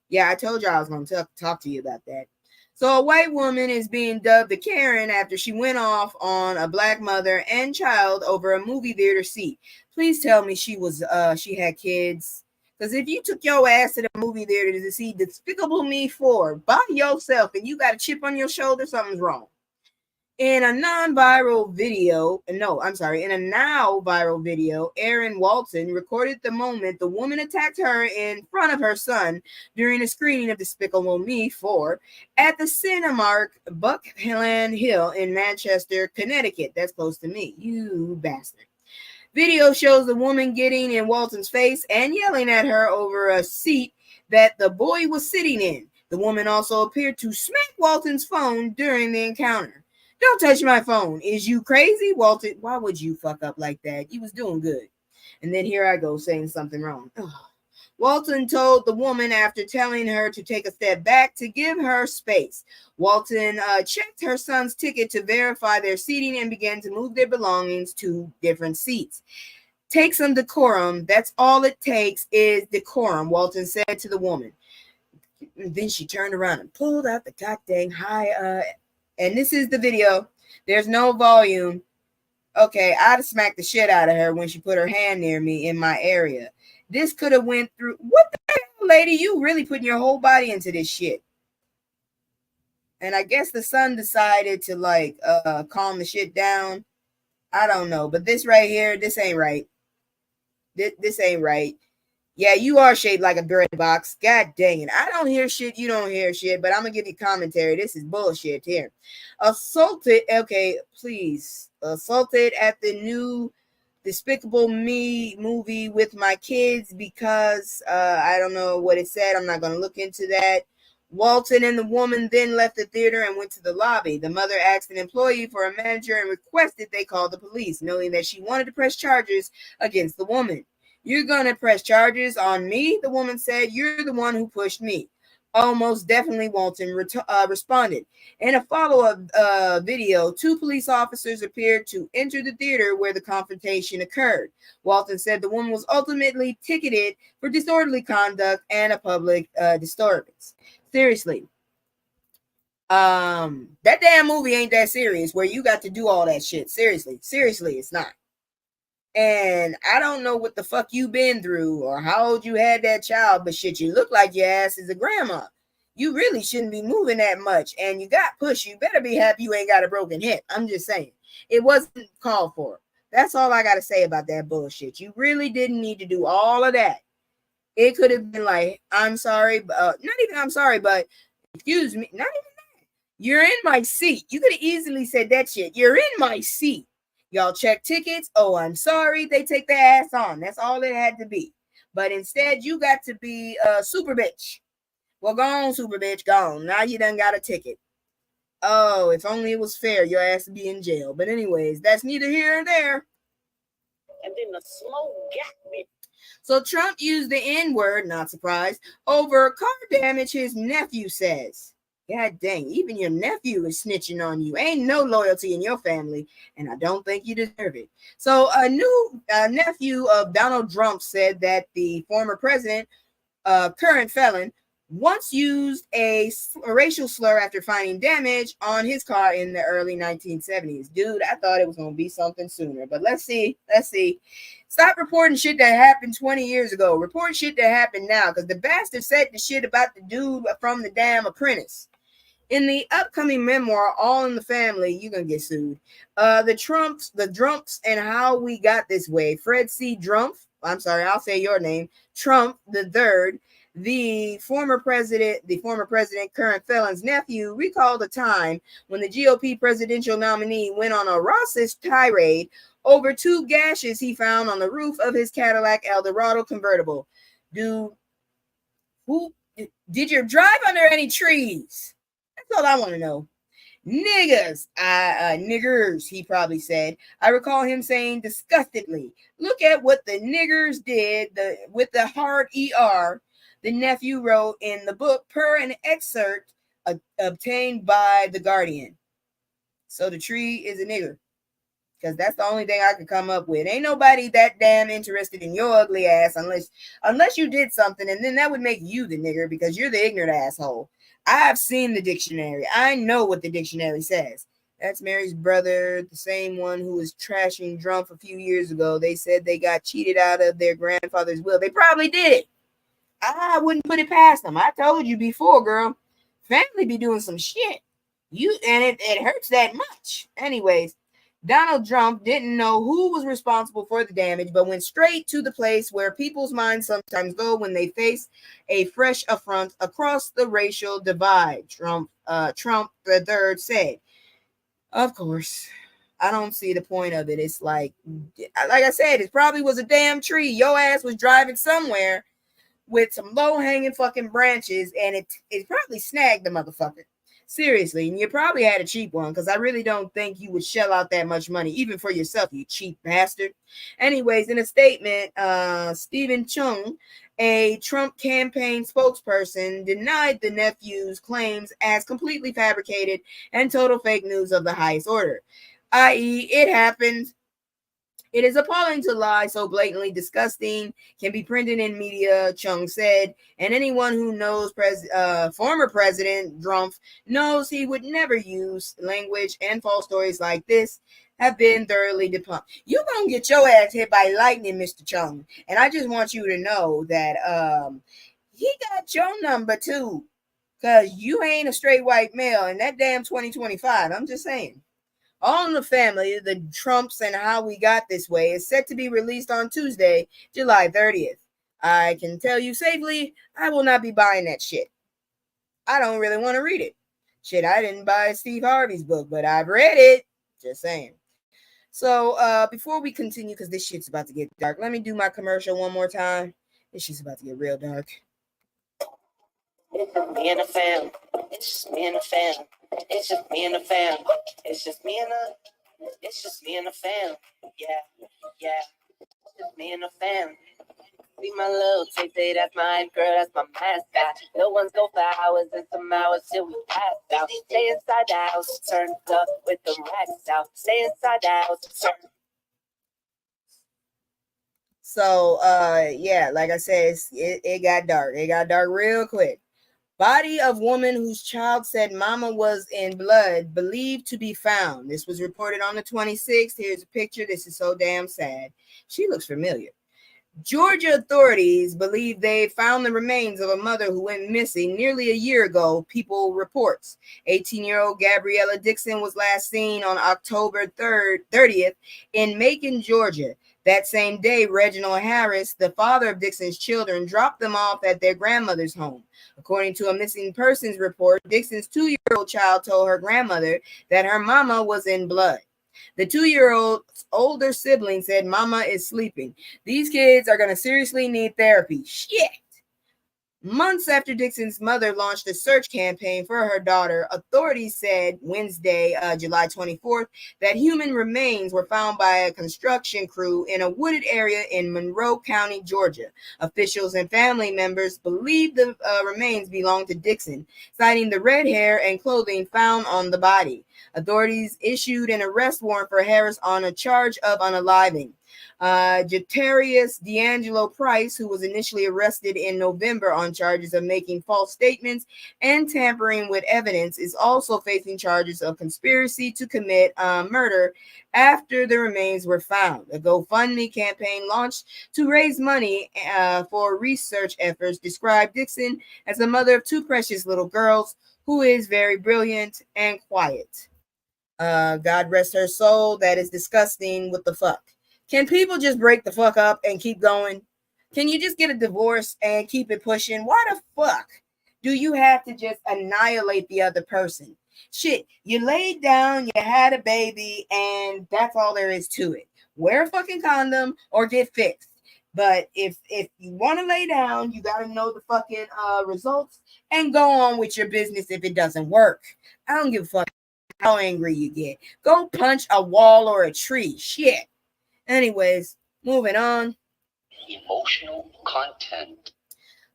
Yeah, I told you I was going to talk to you about that. So a white woman is being dubbed a Karen after she went off on a black mother and child over a movie theater seat. Please tell me she had kids. Because if you took your ass to the movie theater to see Despicable Me 4 by yourself and you got a chip on your shoulder, something's wrong. In a now viral video, Erin Walton recorded the moment the woman attacked her in front of her son during a screening of Despicable Me 4 at the Cinemark Buckland Hill in Manchester, Connecticut. That's close to me, you bastard. Video shows the woman getting in Walton's face and yelling at her over a seat that the boy was sitting in. The woman also appeared to smack Walton's phone during the encounter. Don't touch my phone. Is you crazy, Walton? Why would you fuck up like that? You was doing good. And then here I go saying something wrong. Ugh. Walton told the woman after telling her to take a step back to give her space. Walton checked her son's ticket to verify their seating and began to move their belongings to different seats. Take some decorum. That's all it takes is decorum, Walton said to the woman. And then she turned around and pulled out the goddamn high, and this is the video. There's no volume. Okay, I'd have smacked the shit out of her when she put her hand near me in my area. This could have went through. What the hell, lady? You really putting your whole body into this shit. And I guess the son decided to calm the shit down. I don't know. But this right here, this ain't right. This ain't right. Yeah, you are shaped like a bread box. God dang it. I don't hear shit. You don't hear shit. But I'm going to give you commentary. This is bullshit here. Assaulted. Okay, please. Assaulted at the new Despicable Me movie with my kids because I don't know what it said. I'm not going to look into that. Walton and the woman then left the theater and went to the lobby. The mother asked an employee for a manager and requested they call the police, knowing that she wanted to press charges against the woman. You're going to press charges on me, the woman said. You're the one who pushed me. Oh, most definitely, Walton responded. In a follow-up video, 2 police officers appeared to enter the theater where the confrontation occurred. Walton said the woman was ultimately ticketed for disorderly conduct and a public disturbance. Seriously. That damn movie ain't that serious where you got to do all that shit. Seriously, it's not. And I don't know what the fuck you been through or how old you had that child, but shit, you look like your ass is a grandma. you really shouldn't be moving that much. And you got pushed. You better be happy you ain't got a broken hip. I'm just saying. It wasn't called for. That's all I got to say about that bullshit. You really didn't need to do all of that. It could have been like, I'm sorry, not even I'm sorry, but excuse me, not even that. You're in my seat. You could have easily said that shit. You're in my seat. Y'all check tickets. Oh, I'm sorry. They take their ass on. That's all it had to be. But instead, you got to be a super bitch. Well, go on, super bitch, go on. Now you done got a ticket. Oh, if only it was fair, your ass would be in jail. But anyways, that's neither here nor there. And then the slow got me. So Trump used the N-word, not surprised, over car damage his nephew says. God dang, even your nephew is snitching on you. Ain't no loyalty in your family, and I don't think you deserve it. So a new nephew of Donald Drumpf said that the former president, current felon, once used a racial slur after finding damage on his car in the early 1970s. Dude, I thought it was going to be something sooner, but let's see. Stop reporting shit that happened 20 years ago. Report shit that happened now, because the bastard said the shit about the dude from the damn Apprentice. In the upcoming memoir, All in the Family, you're going to get sued. The Drumpfs, and How We Got This Way. Fred C. Drumpf, I'm sorry, I'll say your name, Trump the third, the former president, current felon's nephew, recalled a time when the GOP presidential nominee went on a racist tirade over two gashes he found on the roof of his Cadillac Eldorado convertible. Dude, who did you drive under any trees? That's all I want to know. Niggers, he probably said. I recall him saying disgustedly, look at what the niggers did with the hard ER, the nephew wrote in the book per an excerpt obtained by The Guardian. So the tree is a nigger. Because that's the only thing I could come up with. Ain't nobody that damn interested in your ugly ass unless you did something, and then that would make you the nigger because you're the ignorant asshole. I've seen the dictionary. I know what the dictionary says. That's Mary's brother, the same one who was trashing Drumpf a few years ago. They said they got cheated out of their grandfather's will. They probably did. I wouldn't put it past them. I told you before, girl. Family be doing some shit. It hurts that much. Anyways, Donald Trump didn't know who was responsible for the damage, but went straight to the place where people's minds sometimes go when they face a fresh affront across the racial divide. Trump the third said, of course, I don't see the point of it. It's like I said, it probably was a damn tree. Your ass was driving somewhere with some low-hanging fucking branches, and it probably snagged the motherfucker. Seriously, and you probably had a cheap one, because I really don't think you would shell out that much money, even for yourself, you cheap bastard. Anyways, in a statement, Stephen Chung, a Trump campaign spokesperson, denied the nephew's claims as completely fabricated and total fake news of the highest order, i.e., it happened. It is appalling to lie so blatantly disgusting, can be printed in media, Chung said, and anyone who knows former President Drumpf knows he would never use language, and false stories like this have been thoroughly debunked. You're going to get your ass hit by lightning, Mr. Chung, and I just want you to know that he got your number too, because you ain't a straight white male in that damn 2025. I'm just saying. All in the Family, the Trumps and How We Got This Way is set to be released on Tuesday, July 30th. I can tell you safely, I will not be buying that shit. I don't really want to read it. Shit, I didn't buy Steve Harvey's book, but I've read it. Just saying. So, before we continue, because this shit's about to get dark, let me do my commercial one more time. This shit's about to get real dark. It's just me and the fam. It's just me and the fam. It's just me and the fam. It's just me and the fam. Yeah. It's just me and the fam. See my little Tay, that's my girl, that's my mascot. No one's go for hours and some hours till we pass out. Stay inside the house, turned up with the racks out. Stay inside the house, turn. So, yeah, like I said, it got dark. It got dark real quick. Body of woman whose child said mama was in blood believed to be found. This was reported on the 26th. Here's a picture. This is so damn sad. She looks familiar. Georgia authorities believe they found the remains of a mother who went missing nearly a year ago, People reports. 18-year-old Gabriella Dixon was last seen on October 30th in Macon, Georgia. That same day, Reginald Harris, the father of Dixon's children, dropped them off at their grandmother's home. According to a missing persons report, Dixon's 2-year-old child told her grandmother that her mama was in blood. The 2-year-old's older sibling said, "Mama is sleeping." These kids are going to seriously need therapy. Shit. Months after Dixon's mother launched a search campaign for her daughter, authorities said Wednesday, July 24th, that human remains were found by a construction crew in a wooded area in Monroe County, Georgia. Officials and family members believe the remains belonged to Dixon, citing the red hair and clothing found on the body. Authorities issued an arrest warrant for Harris on a charge of unaliving. Jatarius D'Angelo Price, who was initially arrested in November on charges of making false statements and tampering with evidence, is also facing charges of conspiracy to commit murder after the remains were found. A GoFundMe campaign launched to raise money for research efforts described Dixon as the mother of two precious little girls who is very brilliant and quiet. God rest her soul. That is disgusting. What the fuck? Can people just break the fuck up and keep going? Can you just get a divorce and keep it pushing? Why the fuck do you have to just annihilate the other person? Shit, you laid down, you had a baby, and that's all there is to it. Wear a fucking condom or get fixed. But if you want to lay down, you got to know the fucking results and go on with your business if it doesn't work. I don't give a fuck how angry you get. Go punch a wall or a tree. Shit. Anyways, moving on. Emotional content.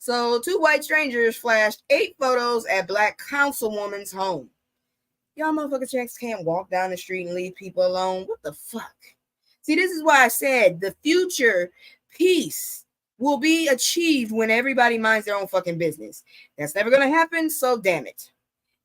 So, two white strangers flashed 8 photos at black councilwoman's home. Y'all motherfuckers checks can't walk down the street and leave people alone. What the fuck? See, this is why I said the future peace will be achieved when everybody minds their own fucking business. That's never going to happen, so damn it.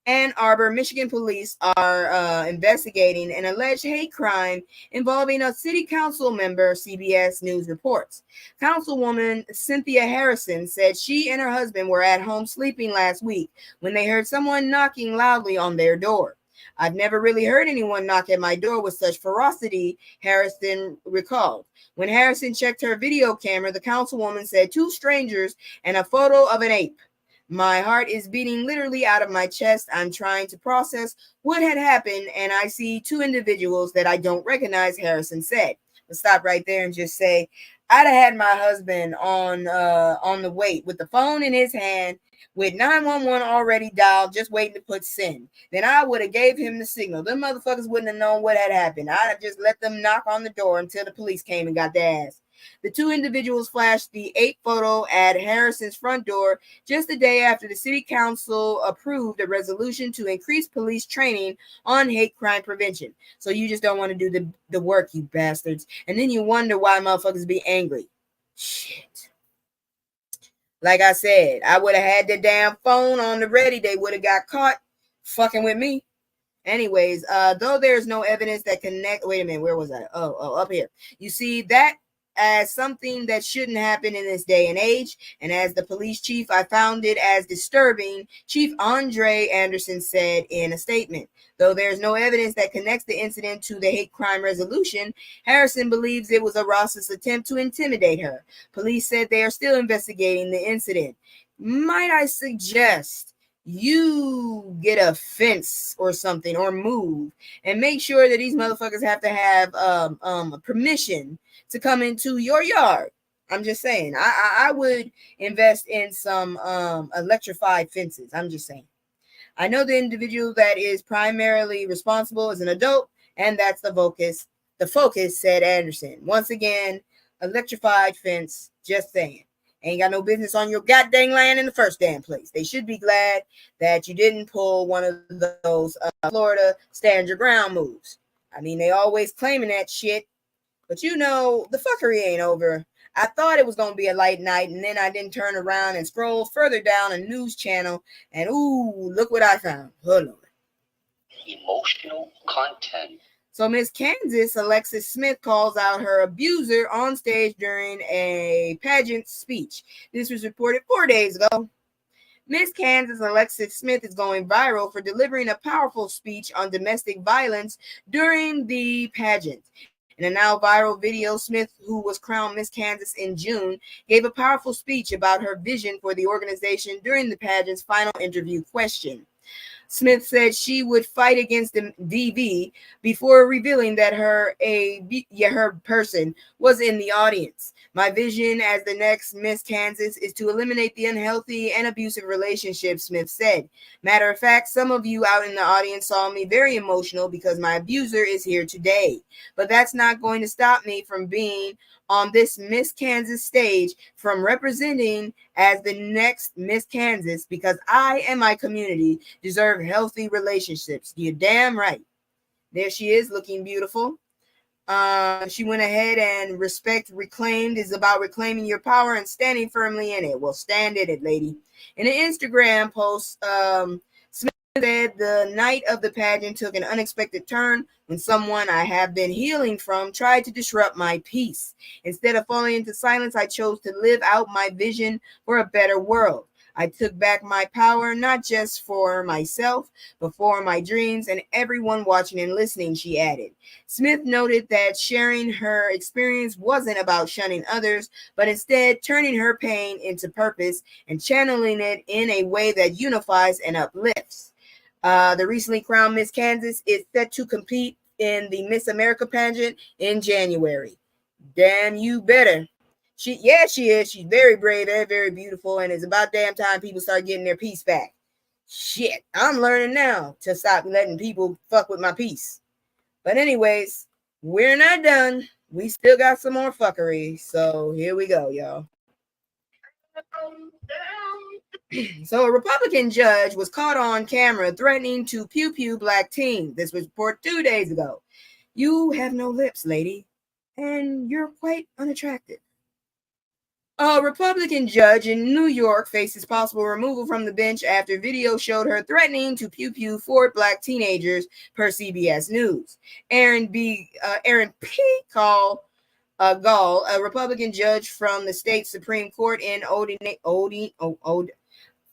Ann Arbor, Michigan police are investigating an alleged hate crime involving a city council member, CBS News reports. Councilwoman Cynthia Harrison said she and her husband were at home sleeping last week when they heard someone knocking loudly on their door. "I've never really heard anyone knock at my door with such ferocity," Harrison recalled. When Harrison checked her video camera, the councilwoman said 2 strangers and a photo of an ape. "My heart is beating literally out of my chest. I'm trying to process what had happened, and I see 2 individuals that I don't recognize," Harrison said. Let's stop right there and just say, I'd have had my husband on the wait with the phone in his hand, with 911 already dialed, just waiting to put send. Then I would have gave him the signal. Them motherfuckers wouldn't have known what had happened. I'd have just let them knock on the door until the police came and got their ass. The 2 individuals flashed the ape photo at Harrison's front door just a day after the city council approved a resolution to increase police training on hate crime prevention. So you just don't want to do the work, you bastards. And then you wonder why motherfuckers be angry. Shit. Like I said, I would have had the damn phone on the ready. They would have got caught fucking with me. Anyways, though there's no evidence that connect. Wait a minute, where was I? Oh, up here. You see that as something that shouldn't happen in this day and age, and as the police chief, I found it as disturbing, Chief Andre Anderson said in a statement. Though there's no evidence that connects the incident to the hate crime resolution, Harrison believes it was a racist attempt to intimidate her. Police said they are still investigating the incident. Might I suggest you get a fence or something, or move, and make sure that these motherfuckers have to have permission to come into your yard. I'm just saying, I would invest in some electrified fences. I'm just saying. I know the individual that is primarily responsible is an adult, and that's the focus. The focus, said Anderson. Once again, electrified fence. Just saying. Ain't got no business on your goddamn land in the first damn place. They should be glad that you didn't pull one of those Florida stand your ground moves. I mean, they always claiming that shit. But you know, the fuckery ain't over. I thought it was going to be a light night, and then I didn't turn around and scroll further down a news channel, and ooh, look what I found. Hold on. Emotional content. So Miss Kansas Alexis Smith calls out her abuser on stage during a pageant speech. This was reported 4 days ago. Miss Kansas Alexis Smith is going viral for delivering a powerful speech on domestic violence during the pageant. In a now viral video, Smith, who was crowned Miss Kansas in June, gave a powerful speech about her vision for the organization during the pageant's final interview question. Smith said she would fight against the DV before revealing that her person was in the audience. My vision as the next Miss Kansas is to eliminate the unhealthy and abusive relationships, Smith said. Matter of fact, some of you out in the audience saw me very emotional because my abuser is here today. But that's not going to stop me from being on this Miss Kansas stage, from representing as the next Miss Kansas, because I and my community deserve healthy relationships. You're damn right. There she is, looking beautiful. She went ahead and respect reclaimed is about reclaiming your power and standing firmly in it. Well, stand in it, lady. In an Instagram post, Smith said the night of the pageant took an unexpected turn when someone I have been healing from tried to disrupt my peace. Instead of falling into silence, I chose to live out my vision for a better world. I took back my power, not just for myself, but for my dreams and everyone watching and listening, she added. Smith noted that sharing her experience wasn't about shunning others, but instead turning her pain into purpose and channeling it in a way that unifies and uplifts. The recently crowned Miss Kansas is set to compete in the Miss America pageant in January. Damn you better. She is. She's very brave, very, very beautiful, and it's about damn time people start getting their peace back. Shit, I'm learning now to stop letting people fuck with my peace. But anyways, we're not done. We still got some more fuckery, so here we go, y'all. So a Republican judge was caught on camera threatening to pew black teens. This was reported 2 days ago. You have no lips, lady, and you're quite unattractive. A Republican judge in New York faces possible removal from the bench after video showed her threatening to pew 4 black teenagers, per CBS News. Aaron P. Gall, a Republican judge from the state Supreme Court in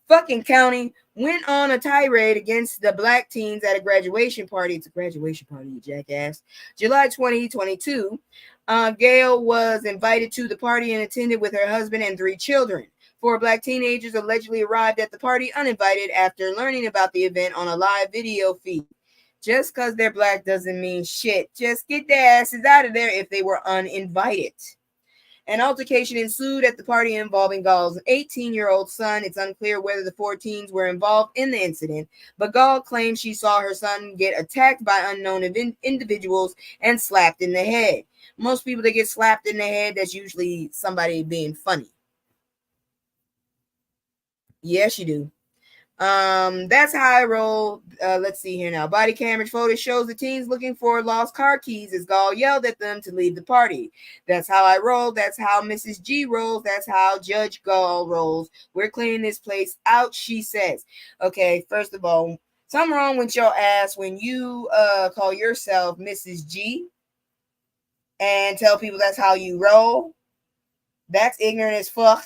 fucking county, went on a tirade against the black teens at a graduation party. It's a graduation party, you jackass. July 2022. Gail was invited to the party and attended with her husband and 3 children. 4 black teenagers allegedly arrived at the party uninvited after learning about the event on a live video feed. Just because they're black doesn't mean shit. Just get their asses out of there if they were uninvited. An altercation ensued at the party involving Gall's 18-year-old son. It's unclear whether the 4 teens were involved in the incident, but Gall claims she saw her son get attacked by unknown individuals and slapped in the head. Most people that get slapped in the head, that's usually somebody being funny. Yes, you do. That's how I roll. Let's see here now. Body camera footage shows the teens looking for lost car keys as Gall yelled at them to leave the party. That's how I roll. That's how Mrs. G rolls. That's how Judge Gall rolls. We're cleaning this place out, she says. Okay, first of all, something wrong with your ass when you call yourself Mrs. G and tell people that's how you roll. That's ignorant as fuck.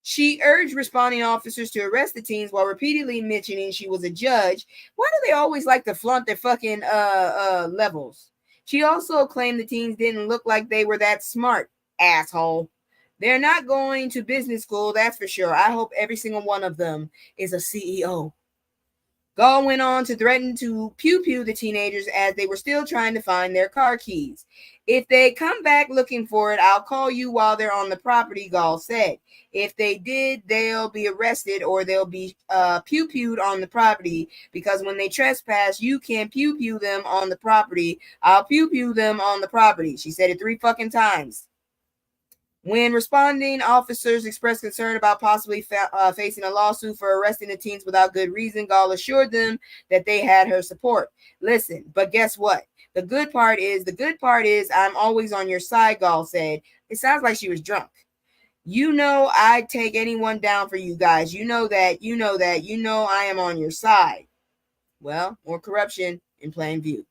She urged responding officers to arrest the teens while repeatedly mentioning she was a judge. Why do they always like to flaunt their fucking levels? She also claimed the teens didn't look like they were that smart, asshole. They're not going to business school, that's for sure. I hope every single one of them is a CEO. Gall went on to threaten to pew the teenagers as they were still trying to find their car keys. If they come back looking for it, I'll call you while they're on the property, Gall said. If they did, they'll be arrested or they'll be pew-pewed on the property, because when they trespass, you can pew them on the property. I'll pew them on the property. She said it 3 fucking times. When responding, officers expressed concern about possibly facing a lawsuit for arresting the teens without good reason. Gall assured them that they had her support. Listen, but guess what? The good part is I'm always on your side, Gall said. It sounds like she was drunk. You know I'd take anyone down for you guys. You know that. I am on your side. Well, more corruption in plain view.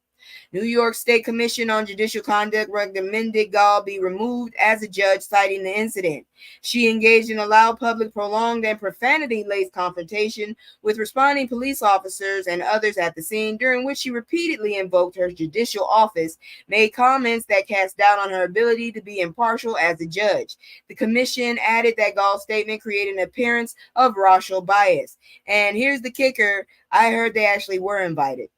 New York State Commission on Judicial Conduct recommended Gall be removed as a judge, citing the incident. She engaged in a loud, public, prolonged, and profanity-laced confrontation with responding police officers and others at the scene, during which she repeatedly invoked her judicial office, made comments that cast doubt on her ability to be impartial as a judge. The commission added that Gall's statement created an appearance of racial bias. And here's the kicker. I heard they actually were invited.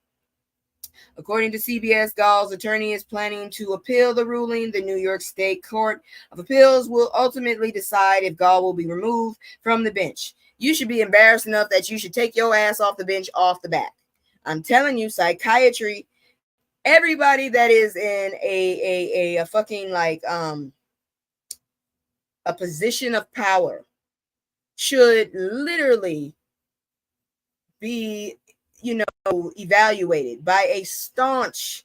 According to CBS, Gall's attorney is planning to appeal the ruling. The New York State Court of Appeals will ultimately decide if Gall will be removed from the bench. You should be embarrassed enough that you should take your ass off the bench off the bat. I'm telling you, psychiatry, everybody that is in a fucking like a position of power should literally be, evaluated by a staunch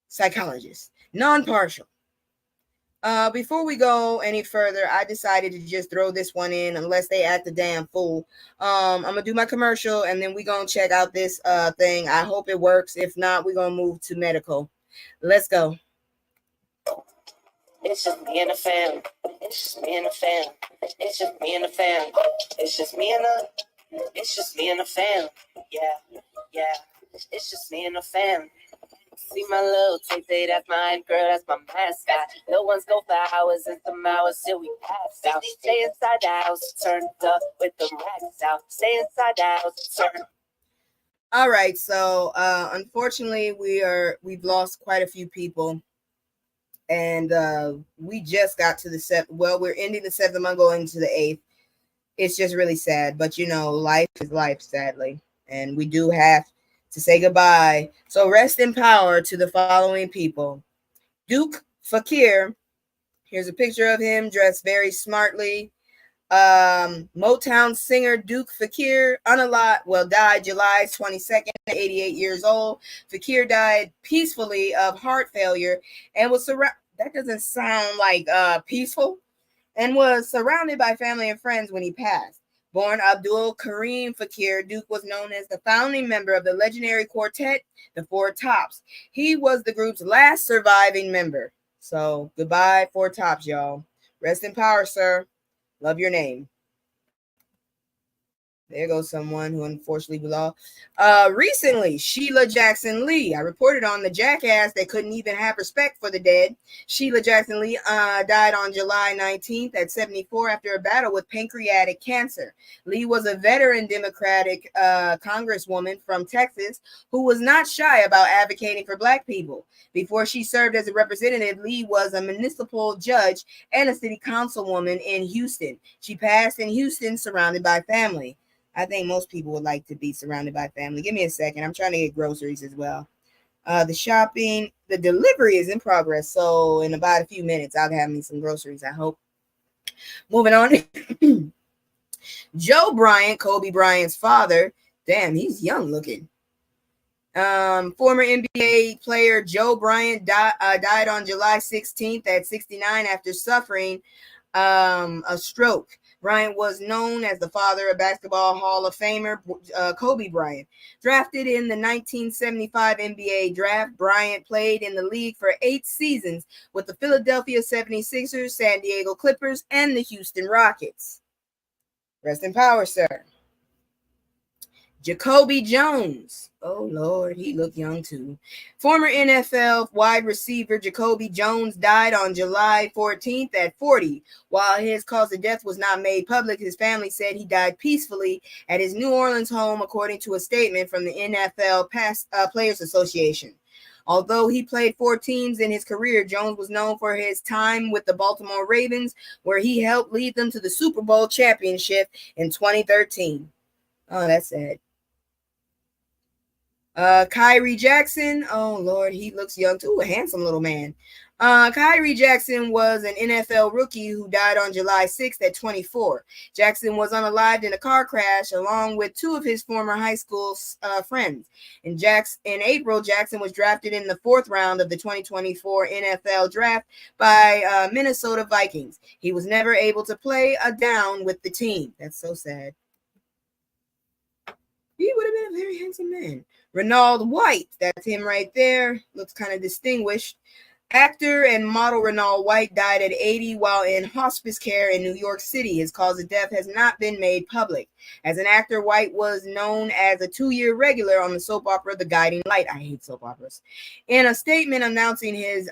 psychologist, non-partial. Before we go any further, I decided to just throw this one in, unless they act a damn fool. I'm gonna do my commercial, and then we're gonna check out this thing. I hope it works. If not, we're gonna move to medical. Let's go. It's just me and the fam. It's just me and the fam. It's just me and the fam. It's just me and the. It's just me and the fam. Yeah, yeah. It's just me and the fam. See my little Tay, that's my girl, that's my mascot. No one's go for hours and some hours till we pass out. Stay inside the house, turned up with the racks out. Stay inside the house, turn. All right, so unfortunately, we've lost quite a few people. And we just got to the 7th. Well, we're ending the 7th month, going to the 8th. It's just really sad. But, life is life, sadly. And we do have to say goodbye. So rest in power to the following people. Duke Fakir. Here's a picture of him dressed very smartly. Motown singer Duke Fakir died July 22nd, 88 years old. Fakir died peacefully of heart failure and was that doesn't sound like peaceful, and was surrounded by family and friends when he passed. Born Abdul Karim Fakir, Duke was known as the founding member of the legendary quartet, the Four Tops. He was the group's last surviving member. So goodbye, Four Tops, y'all. Rest in power, sir. Love your name. There goes someone who unfortunately we lost. Recently, Sheila Jackson Lee. I reported on the jackass that couldn't even have respect for the dead. Sheila Jackson Lee died on July 19th at 74 after a battle with pancreatic cancer. Lee was a veteran Democratic congresswoman from Texas who was not shy about advocating for Black people. Before she served as a representative, Lee was a municipal judge and a city councilwoman in Houston. She passed in Houston surrounded by family. I think most people would like to be surrounded by family. Give me a second. I'm trying to get groceries as well. The delivery is in progress. So in about a few minutes, I'll have me some groceries, I hope. Moving on. Joe Bryant, Kobe Bryant's father. Damn, he's young looking. Former NBA player Joe Bryant died on July 16th at 69 after suffering a stroke. Bryant was known as the father of Basketball Hall of Famer Kobe Bryant. Drafted in the 1975 NBA draft, Bryant played in the league for 8 seasons with the Philadelphia 76ers, San Diego Clippers, and the Houston Rockets. Rest in power, sir. Jacoby Jones. Oh, Lord, he looked young, too. Former NFL wide receiver Jacoby Jones died on July 14th at 40. While his cause of death was not made public, his family said he died peacefully at his New Orleans home, according to a statement from the NFL Players Association. Although he played 4 teams in his career, Jones was known for his time with the Baltimore Ravens, where he helped lead them to the Super Bowl championship in 2013. Oh, that's sad. Kyrie Jackson. Oh, Lord, he looks young too. A handsome little man. Kyrie Jackson was an NFL rookie who died on July 6th at 24. Jackson was unalived in a car crash along with 2 of his former high school friends. In April, Jackson was drafted in the 4th round of the 2024 NFL draft by Minnesota Vikings. He was never able to play a down with the team. That's so sad. He would have been a very handsome man. Renaud White, that's him right there. Looks kind of distinguished. Actor and model Renaud White died at 80 while in hospice care in New York City. His cause of death has not been made public. As an actor, White was known as a 2-year regular on the soap opera The Guiding Light. I hate soap operas. In a statement announcing his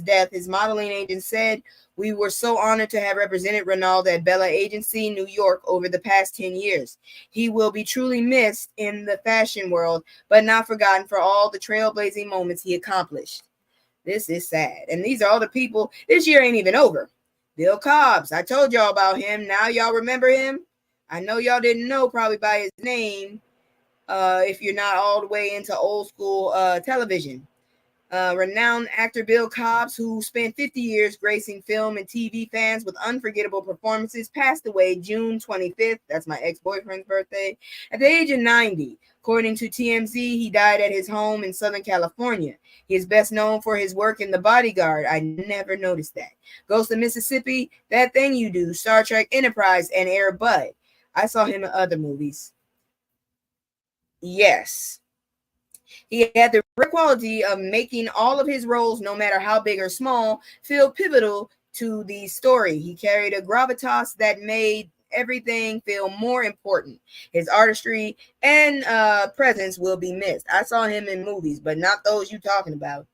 death, his modeling agent said, "We were so honored to have represented Renaud at Bella Agency, New York, over the past 10 years. He will be truly missed in the fashion world, but not forgotten for all the trailblazing moments he accomplished." This is sad. And these are all the people. This year ain't even over. Bill Cobbs, I told y'all about him. Now y'all remember him? I know y'all didn't know probably by his name if you're not all the way into old school television. Renowned actor Bill Cobbs, who spent 50 years gracing film and TV fans with unforgettable performances, passed away June 25th. That's my ex-boyfriend's birthday. At the age of 90. According to TMZ, he died at his home in Southern California. He is best known for his work in The Bodyguard. I never noticed that. Ghost of Mississippi, That Thing You Do, Star Trek Enterprise, and Air Bud. I saw him in other movies. Yes. He had the rare quality of making all of his roles, no matter how big or small, feel pivotal to the story. He carried a gravitas that made everything feel more important. His artistry and presence will be missed. I saw him in movies, but not those you talking about.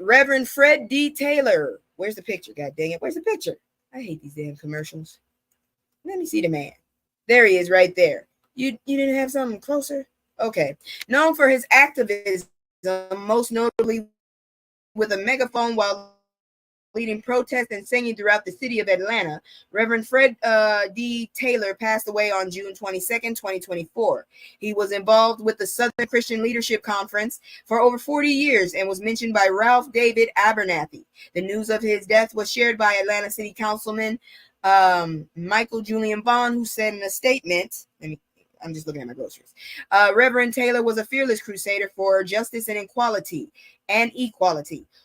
Reverend Fred D. Taylor. Where's the picture? God dang it. Where's the picture? I hate these damn commercials. Let me see the man. There he is right there. You didn't have something closer? Okay. Known for his activism, most notably with a megaphone while leading protests and singing throughout the city of Atlanta, Reverend Fred D. Taylor passed away on June 22nd, 2024. He was involved with the Southern Christian Leadership Conference for over 40 years and was mentioned by Ralph David Abernathy. The news of his death was shared by Atlanta City Councilman Michael Julian Bond, who said in a statement, I'm just looking at my groceries. Reverend Taylor was a fearless crusader for justice and equality,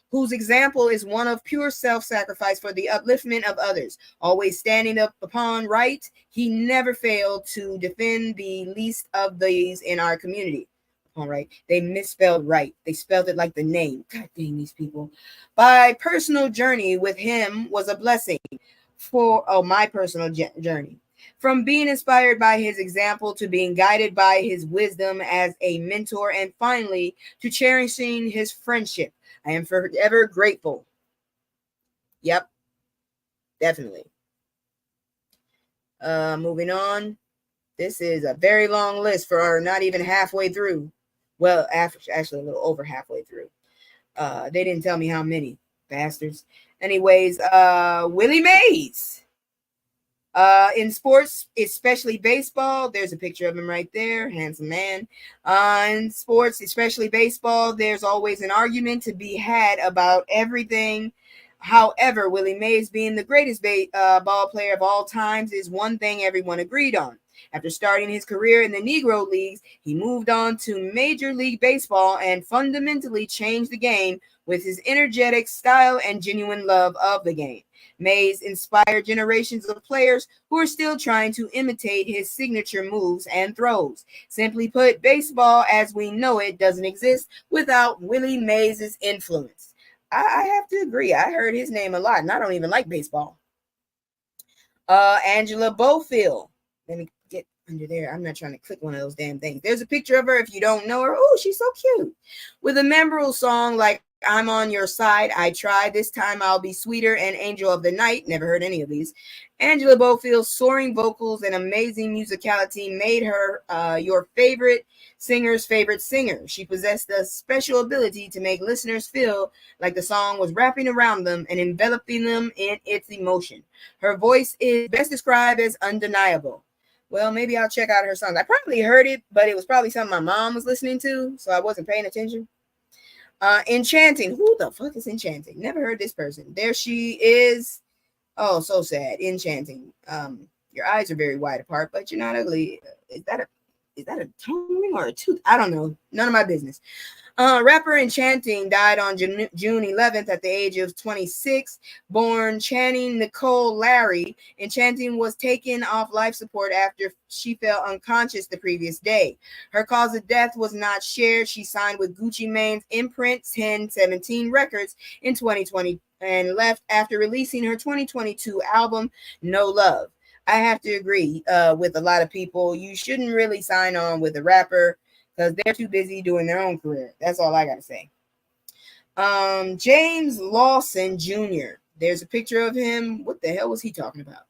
whose example is one of pure self-sacrifice for the upliftment of others. Always standing up upon right, he never failed to defend the least of these in our community. All right, they misspelled right. They spelled it like the name. God dang these people. My personal journey with him was a blessing my personal journey. From being inspired by his example to being guided by his wisdom as a mentor, and finally to cherishing his friendship. I am forever grateful. Yep, definitely. Moving on. This is a very long list for not even halfway through. Well, actually a little over halfway through. They didn't tell me how many, bastards. Anyways, Willie Mays. In sports, especially baseball, there's a picture of him right there, handsome man. In sports, especially baseball, there's always an argument to be had about everything. However, Willie Mays being the greatest ball player of all times is one thing everyone agreed on. After starting his career in the Negro Leagues, he moved on to Major League Baseball and fundamentally changed the game with his energetic style and genuine love of the game. Mays inspired generations of players who are still trying to imitate his signature moves and throws. Simply put, baseball as we know it doesn't exist without Willie Mays' influence. I have to agree. I heard his name a lot, and I don't even like baseball. Angela Bofield. Let me get under there. I'm not trying to click one of those damn things. There's a picture of her if you don't know her. Oh, she's so cute. With a memorable song like I'm on Your Side, I Tried, This Time I'll Be Sweeter, and Angel of the Night. Never heard any of these. Angela Bofield's soaring vocals and amazing musicality made her your favorite singer's favorite singer. She possessed a special ability to make listeners feel like the song was wrapping around them and enveloping them in its emotion. Her voice is best described as undeniable. Well, maybe I'll check out her songs. I probably heard it, but it was probably something my mom was listening to, so I wasn't paying attention. Enchanting. Who the fuck is Enchanting? Never heard this person. There she is. Oh, so sad. Enchanting. Your eyes are very wide apart, but you're not ugly. Is that a tongue ring or a tooth? I don't know. None of my business. Rapper Enchanting died on June 11th at the age of 26. Born Channing Nicole Larry, Enchanting was taken off life support after she fell unconscious the previous day. Her cause of death was not shared. She signed with Gucci Mane's imprint 1017 Records in 2020 and left after releasing her 2022 album No Love. I have to agree with a lot of people. You shouldn't really sign on with a rapper because they're too busy doing their own career. That's all I gotta say. James Lawson Jr. There's a picture of him. What the hell was he talking about?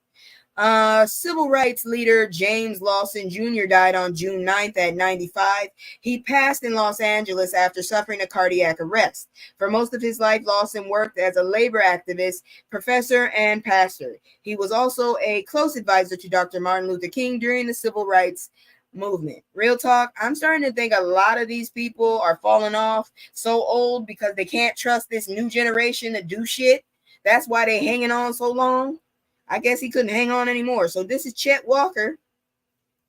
Civil rights leader James Lawson Jr. died on June 9th at 95. He passed in Los Angeles after suffering a cardiac arrest. For most of his life, Lawson worked as a labor activist, professor, and pastor. He was also a close advisor to Dr. Martin Luther King during the civil rights movement. Real talk, I'm starting to think a lot of these people are falling off so old because they can't trust this new generation to do shit. That's why they hanging on so long. I guess he couldn't hang on anymore. So this is Chet Walker,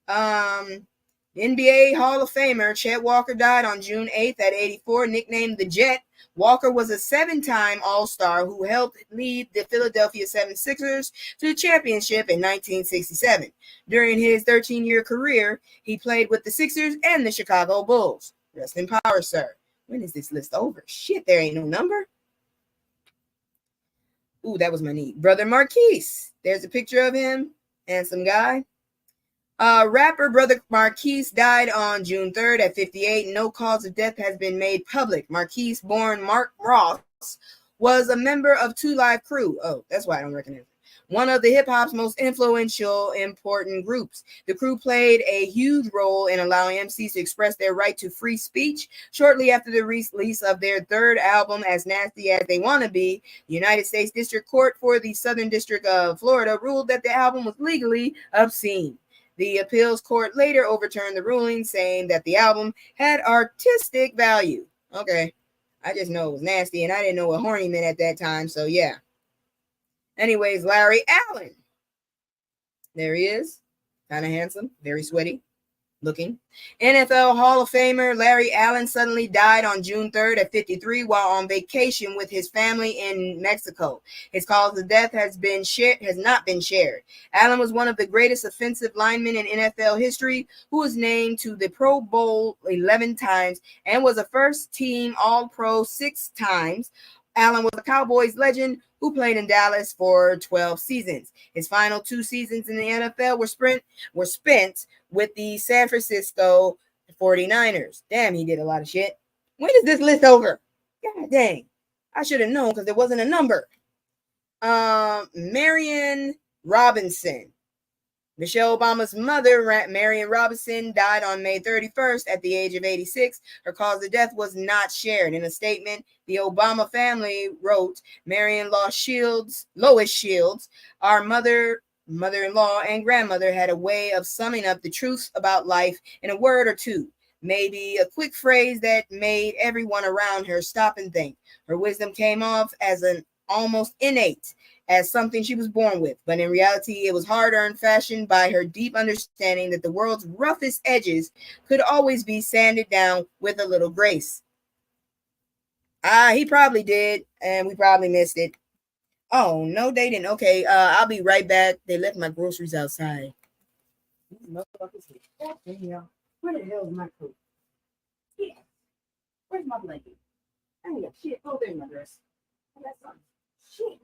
NBA Hall of Famer. Chet Walker died on June 8th at 84, nicknamed the Jet. Walker was a 7-time All-Star who helped lead the Philadelphia 76ers to the championship in 1967. During his 13-year career, he played with the Sixers and the Chicago Bulls. Rest in power, sir. When is this list over? Shit, there ain't no number. Ooh, that was my knee. Brother Marquise. There's a picture of him. Handsome guy. Rapper Brother Marquise died on June 3rd at 58. No cause of death has been made public. Marquise, born Mark Ross, was a member of Two Live Crew. Oh, that's why I don't recognize him. One of the hip-hop's most influential, important groups. The crew played a huge role in allowing MCs to express their right to free speech. Shortly after the release of their third album, As Nasty As They Wanna Be, the United States District Court for the Southern District of Florida ruled that the album was legally obscene. The appeals court later overturned the ruling, saying that the album had artistic value. Okay, I just know it was nasty, and I didn't know what horny meant at that time, so yeah. Anyways, Larry Allen. There he is. Kind of handsome, very sweaty looking. NFL Hall of Famer Larry Allen suddenly died on June 3rd at 53 while on vacation with his family in Mexico. His cause of death has not been shared. Allen was one of the greatest offensive linemen in NFL history, who was named to the Pro Bowl 11 times and was a first-team All-Pro 6 times. Allen was a Cowboys legend who played in Dallas for 12 seasons. His final 2 seasons in the NFL were spent with the San Francisco 49ers. Damn, he did a lot of shit. When is this list over? God dang. I should have known because there wasn't a number. Marion Robinson. Michelle Obama's mother, Marion Robinson, died on May 31st at the age of 86. Her cause of death was not shared. In a statement, the Obama family wrote, Marion Lois Shields, our mother-in-law, and grandmother had a way of summing up the truths about life in a word or two. Maybe a quick phrase that made everyone around her stop and think. Her wisdom came off as an almost innate, as something she was born with, but in reality, it was hard-earned, fashioned by her deep understanding that the world's roughest edges could always be sanded down with a little grace. He probably did, and we probably missed it. Oh, no, they didn't. Okay, I'll be right back. They left my groceries outside. Where the hell is my coat? Yeah. Where's my blanket? I ain't got shit. Oh, there's my dress. I got something. Shit.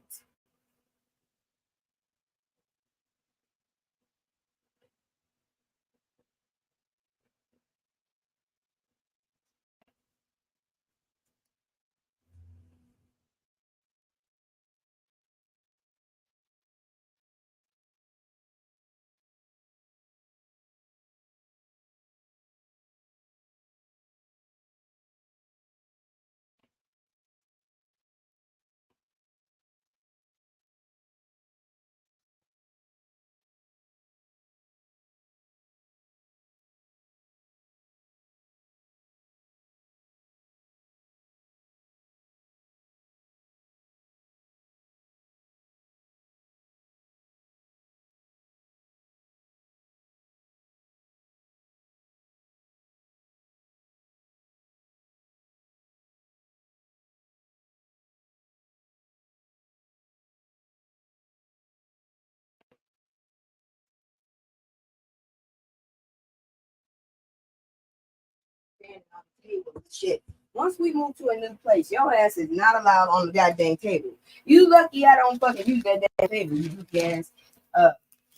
table. Shit. Once we move to a new place, your ass is not allowed on the goddamn table. You lucky I don't fucking use that damn table, you goofy ass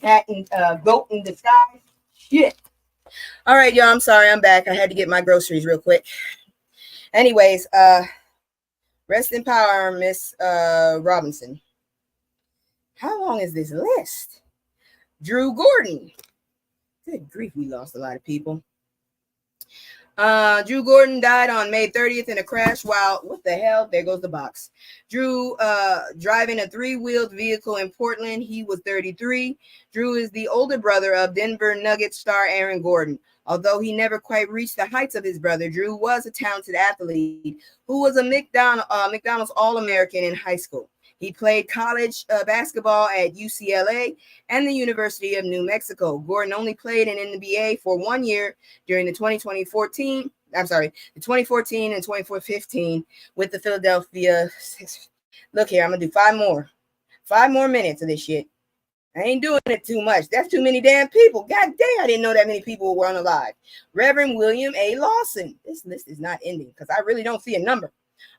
cat and goat in disguise. Shit. All right, y'all. I'm sorry. I'm back. I had to get my groceries real quick. Anyways, rest in power, Miss Robinson. How long is this list? Drew Gordon. Good grief, we lost a lot of people. Drew Gordon died on May 30th in a crash while, what the hell? There goes the box. Drew driving a three-wheeled vehicle in Portland. He was 33. Drew is the older brother of Denver Nuggets star Aaron Gordon. Although he never quite reached the heights of his brother, Drew was a talented athlete who was a McDonald's All-American in high school. He played college basketball at UCLA and the University of New Mexico. Gordon only played in NBA for 1 year during the 2014 and 2015 with the Philadelphia. Look here, I'm going to do 5 more. 5 more minutes of this shit. I ain't doing it too much. That's too many damn people. God damn, I didn't know that many people were unalive. Reverend William A. Lawson. This list is not ending because I really don't see a number.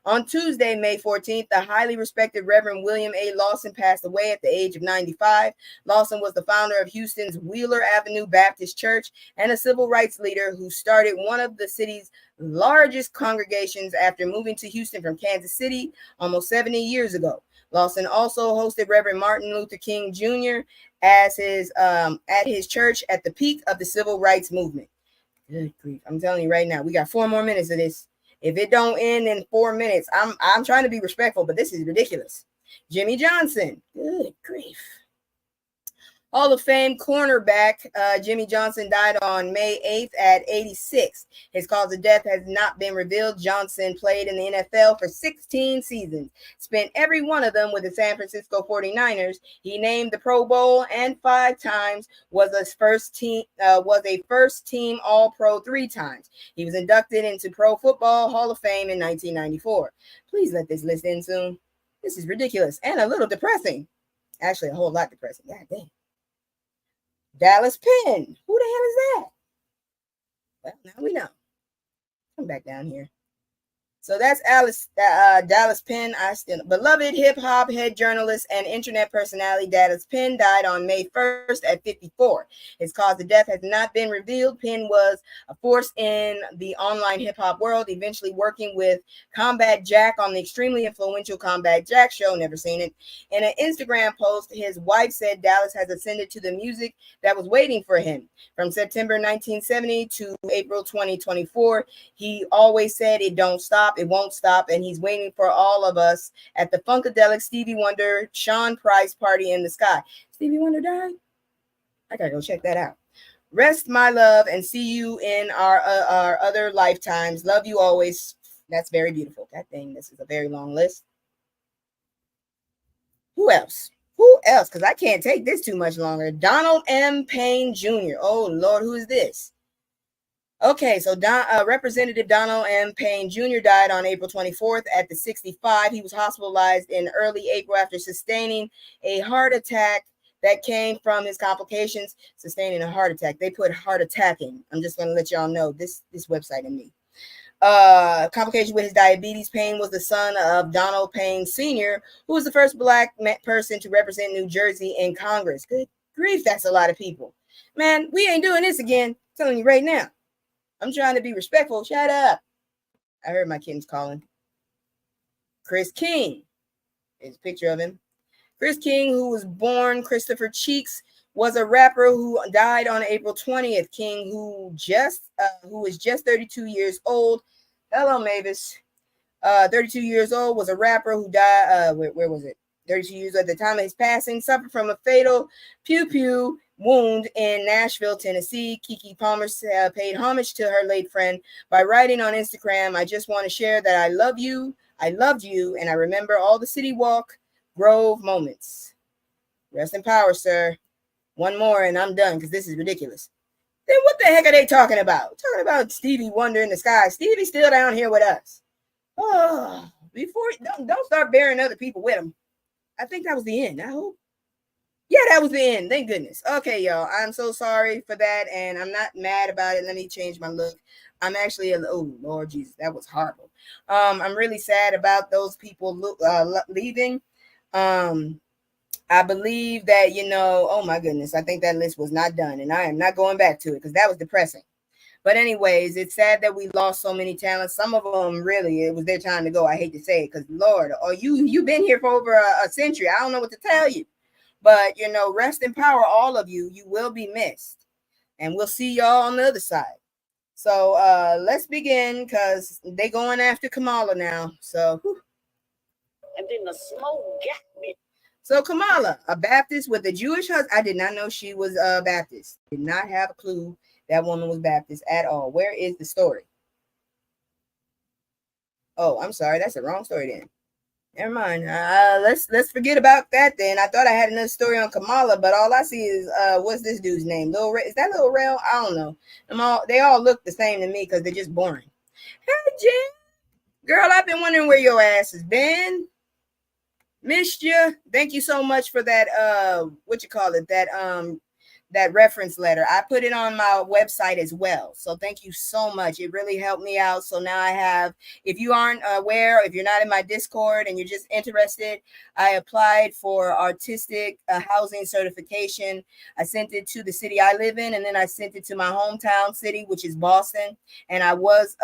On Tuesday, May 14th, the highly respected Reverend William A. Lawson passed away at the age of 95. Lawson was the founder of Houston's Wheeler Avenue Baptist Church and a civil rights leader who started one of the city's largest congregations after moving to Houston from Kansas City almost 70 years ago. Lawson also hosted Reverend Martin Luther King Jr. as at his church at the peak of the civil rights movement. Good grief. I'm telling you right now, we got 4 more minutes of this. If it don't end in 4 minutes, I'm trying to be respectful, but this is ridiculous. Jimmy Johnson. Good grief. Hall of Fame cornerback Jimmy Johnson died on May 8th at 86. His cause of death has not been revealed. Johnson played in the NFL for 16 seasons, spent every one of them with the San Francisco 49ers. He named the Pro Bowl and 5 times, was a first team All-Pro 3 times. He was inducted into Pro Football Hall of Fame in 1994. Please let this list end soon. This is ridiculous and a little depressing. Actually, a whole lot depressing. God damn. Dallas Penn. Who the hell is that? Well, now we know. Come back down here. So that's Dallas Penn. Beloved hip-hop head journalist and internet personality Dallas Penn died on May 1st at 54. His cause of death has not been revealed. Penn was a force in the online hip-hop world, eventually working with Combat Jack on the extremely influential Combat Jack show. Never seen it. In an Instagram post, his wife said Dallas has ascended to the music that was waiting for him. From September 1970 to April 2024, he always said it don't stop. It won't stop, and he's waiting for all of us at the Funkadelic Stevie Wonder Sean Price party in the sky. Stevie Wonder died? I gotta go check that out. Rest, my love, and see you in our other lifetimes. Love you always. That's very beautiful. God dang, this is a very long list. Who else? Who else? Because I can't take this too much longer. Donald M. Payne Jr. Oh, Lord, who is this? Okay, so Representative Donald M. Payne Jr. died on April 24th at the 65. He was hospitalized in early April after sustaining a heart attack that came from his complications. Sustaining a heart attack. They put heart attacking. I'm just going to let y'all know this website and me. Complication with his diabetes. Payne was the son of Donald Payne Sr., who was the first black person to represent New Jersey in Congress. Good grief, that's a lot of people. Man, we ain't doing this again. I'm telling you right now. I'm trying to be respectful. Shut up. I heard my kittens calling. Chris King. There's a picture of him. Chris King, who was born Christopher Cheeks, was a rapper who died on April 20th. King, who is just 32 years old. Hello, Mavis. 32 years old, was a rapper who died. Where was it? 32 years at the time of his passing, suffered from a fatal pew-pew wound in Nashville, Tennessee. Keke Palmer paid homage to her late friend by writing on Instagram, "I just want to share that I loved you, and I remember all the City Walk Grove moments." Rest in power, sir. One more and I'm done because this is ridiculous. Then what the heck are they talking about? Talking about Stevie Wonder in the sky. Stevie's still down here with us. Oh, don't start burying other people with him. I think that was the end. I hope. Yeah, that was the end. Thank goodness. Okay, y'all. I'm so sorry for that, and I'm not mad about it. Let me change my look. I'm actually oh Lord Jesus, that was horrible. I'm really sad about those people leaving. I believe that, oh my goodness, I think that list was not done, and I am not going back to it because that was depressing. But anyways, it's sad that we lost so many talents. Some of them really, it was their time to go. I hate to say it because Lord, or you've been here for over a century. I don't know what to tell you. But rest in power, all of you. You will be missed. And we'll see y'all on the other side. So let's begin because they going after Kamala now. So whew. And then the smoke got me. So Kamala, a Baptist with a Jewish husband. I did not know she was a Baptist. Did not have a clue that woman was Baptist at all. Where is the story? Oh, I'm sorry. That's the wrong story then. Never mind. Let's forget about that then. I thought I had another story on Kamala, but all I see is what's this dude's name? Lil Ray. Is that Lil Rail? I don't know. They all look the same to me because they're just boring. Hey Jen, girl, I've been wondering where your ass has been. Missed you. Thank you so much for that. That reference letter. I put it on my website as well. So thank you so much. It really helped me out. So now I have, if you aren't aware, if you're not in my Discord and you're just interested, I applied for artistic housing certification. I sent it to the city I live in, and then I sent it to my hometown city, which is Boston. And I was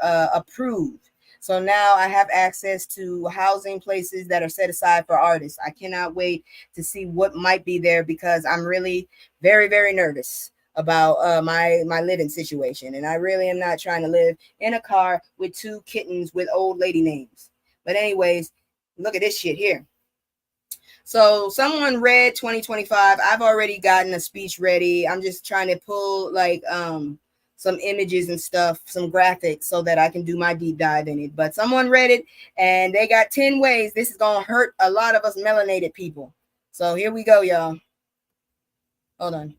approved. So now I have access to housing places that are set aside for artists. I cannot wait to see what might be there because I'm really very, very nervous about my living situation. And I really am not trying to live in a car with two kittens with old lady names. But anyways, look at this shit here. So someone read 2025. I've already gotten a speech ready. I'm just trying to pull some images and stuff, some graphics so that I can do my deep dive in it. But someone read it and they got 10 ways this is going to hurt a lot of us melanated people. So here we go, y'all. Hold on.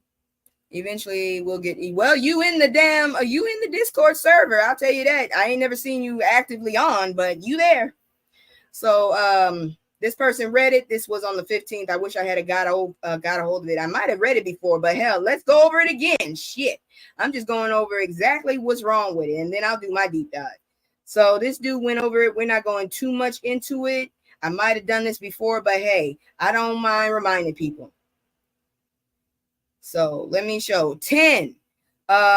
Eventually we'll get, well, you in the Discord server. I'll tell you that. I ain't never seen you actively on, but you there. So, this person read it. This was on the 15th. I wish I had got a hold of it. I might have read it before, but hell, let's go over it again. Shit. I'm just going over exactly what's wrong with it, and then I'll do my deep dive. So this dude went over it. We're not going too much into it. I might have done this before, but hey, I don't mind reminding people. So let me show 10.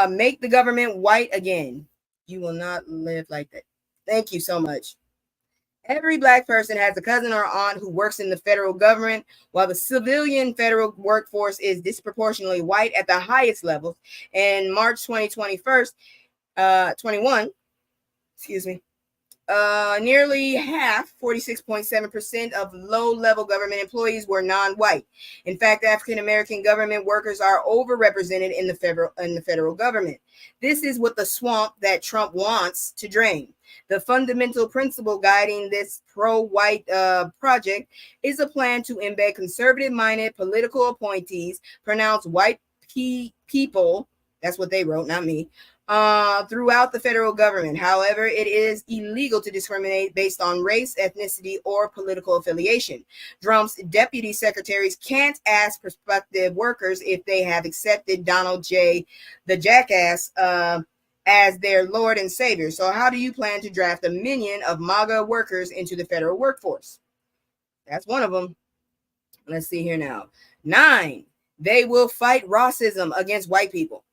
Make the government white again. You will not live like that. Thank you so much. Every Black person has a cousin or aunt who works in the federal government, while the civilian federal workforce is disproportionately white at the highest levels. In March 2021, nearly half, 46.7% of low-level government employees were non-white. In fact, African-American government workers are overrepresented in the federal government. This is what the swamp that Trump wants to drain. The fundamental principle guiding this pro-white project is a plan to embed conservative-minded political appointees, pronounced white people, that's what they wrote, not me, throughout the federal government. However, it is illegal to discriminate based on race, ethnicity, or political affiliation. Drumpf's deputy secretaries can't ask prospective workers if they have accepted Donald J. the Jackass as their Lord and Savior. So how do you plan to draft a minion of MAGA workers into the federal workforce? That's one of them. Let's see here now. 9, they will fight racism against white people.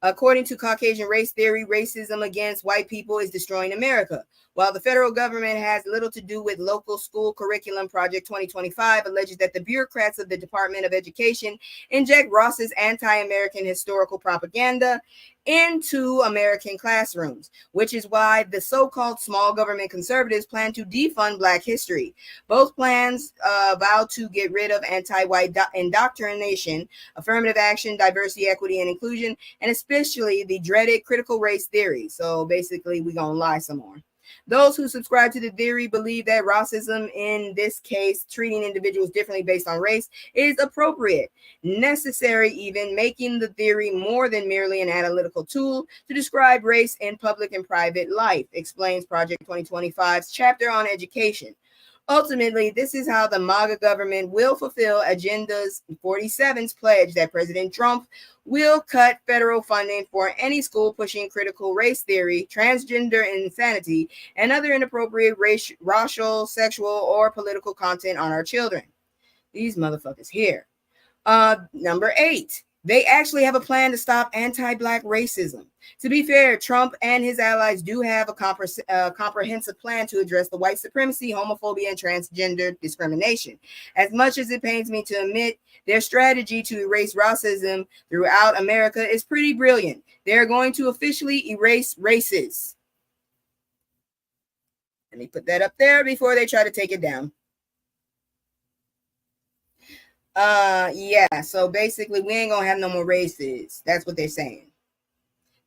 According to Caucasian race theory, racism against white people is destroying America. While the federal government has little to do with local school curriculum, Project 2025 alleges that the bureaucrats of the Department of Education inject racist anti-American historical propaganda into American classrooms, which is why the so-called small government conservatives plan to defund Black history. Both plans vow to get rid of anti-white indoctrination, affirmative action, diversity, equity, and inclusion, and especially the dreaded critical race theory. So basically, we're going to lie some more. Those who subscribe to the theory believe that racism, in this case, treating individuals differently based on race, is appropriate, necessary, even making the theory more than merely an analytical tool to describe race in public and private life, explains Project 2025's chapter on education. Ultimately, this is how the MAGA government will fulfill Agenda 47's pledge that President Drumpf will cut federal funding for any school pushing critical race theory, transgender insanity, and other inappropriate racial, sexual, or political content on our children. These motherfuckers here. Number 8. They actually have a plan to stop anti-black racism. To be fair, Trump and his allies do have a comprehensive plan to address the white supremacy, homophobia, and transgender discrimination. As much as it pains me to admit, their strategy to erase racism throughout America is pretty brilliant. They're going to officially erase races. Let me put that up there before they try to take it down. Yeah, so basically we ain't gonna have no more races. That's what they're saying.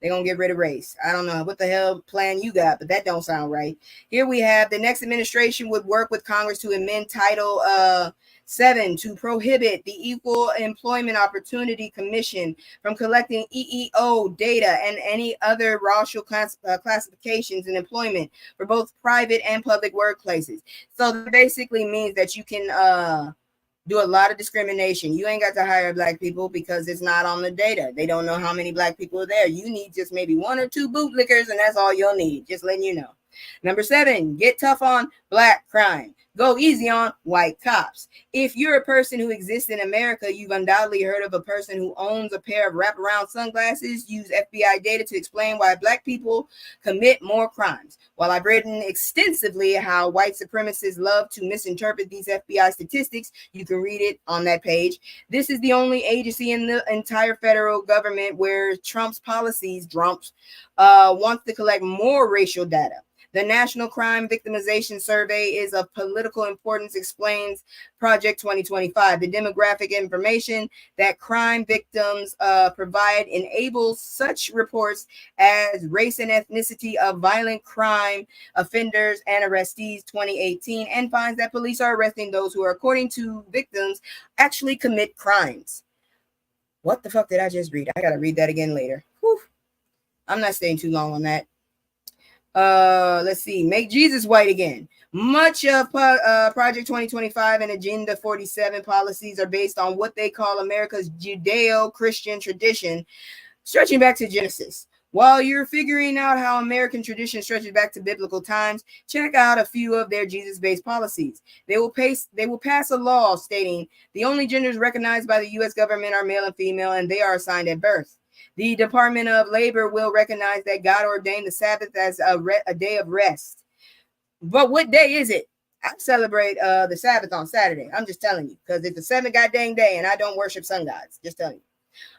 They're gonna get rid of race. I don't know what the hell plan you got, but that don't sound right. Here we have the next administration would work with Congress to amend Title 7 to prohibit the Equal Employment Opportunity Commission from collecting EEO data and any other racial classifications in employment for both private and public workplaces. So that basically means that you can do a lot of discrimination. You ain't got to hire black people because it's not on the data. They don't know how many black people are there. You need just maybe 1 or 2 bootlickers, and that's all you'll need. Just letting you know. Number 7, get tough on black crime. Go easy on white cops. If you're a person who exists in America, you've undoubtedly heard of a person who owns a pair of wraparound sunglasses, use FBI data to explain why black people commit more crimes. While I've written extensively how white supremacists love to misinterpret these FBI statistics, you can read it on that page. This is the only agency in the entire federal government where Trump's policies, Drumpf, wants to collect more racial data. The National Crime Victimization Survey is of political importance, explains Project 2025. The demographic information that crime victims provide enables such reports as race and ethnicity of violent crime offenders and arrestees 2018, and finds that police are arresting those who are, according to victims, actually commit crimes. What the fuck did I just read? I gotta read that again later. Whew. I'm not staying too long on that. Let's see. Make Jesus white again. Much of Project 2025 and Agenda 47 policies are based on what they call America's Judeo-Christian tradition, stretching back to Genesis. While you're figuring out how American tradition stretches back to biblical times, check out a few of their Jesus-based policies. They will pass a law stating the only genders recognized by the U.S. government are male and female, and they are assigned at birth. The Department of Labor will recognize that God ordained the Sabbath as a day of rest. But what day is it? I celebrate the Sabbath on Saturday. I'm just telling you, because it's the 7th goddamn day, and I don't worship sun gods. Just telling you.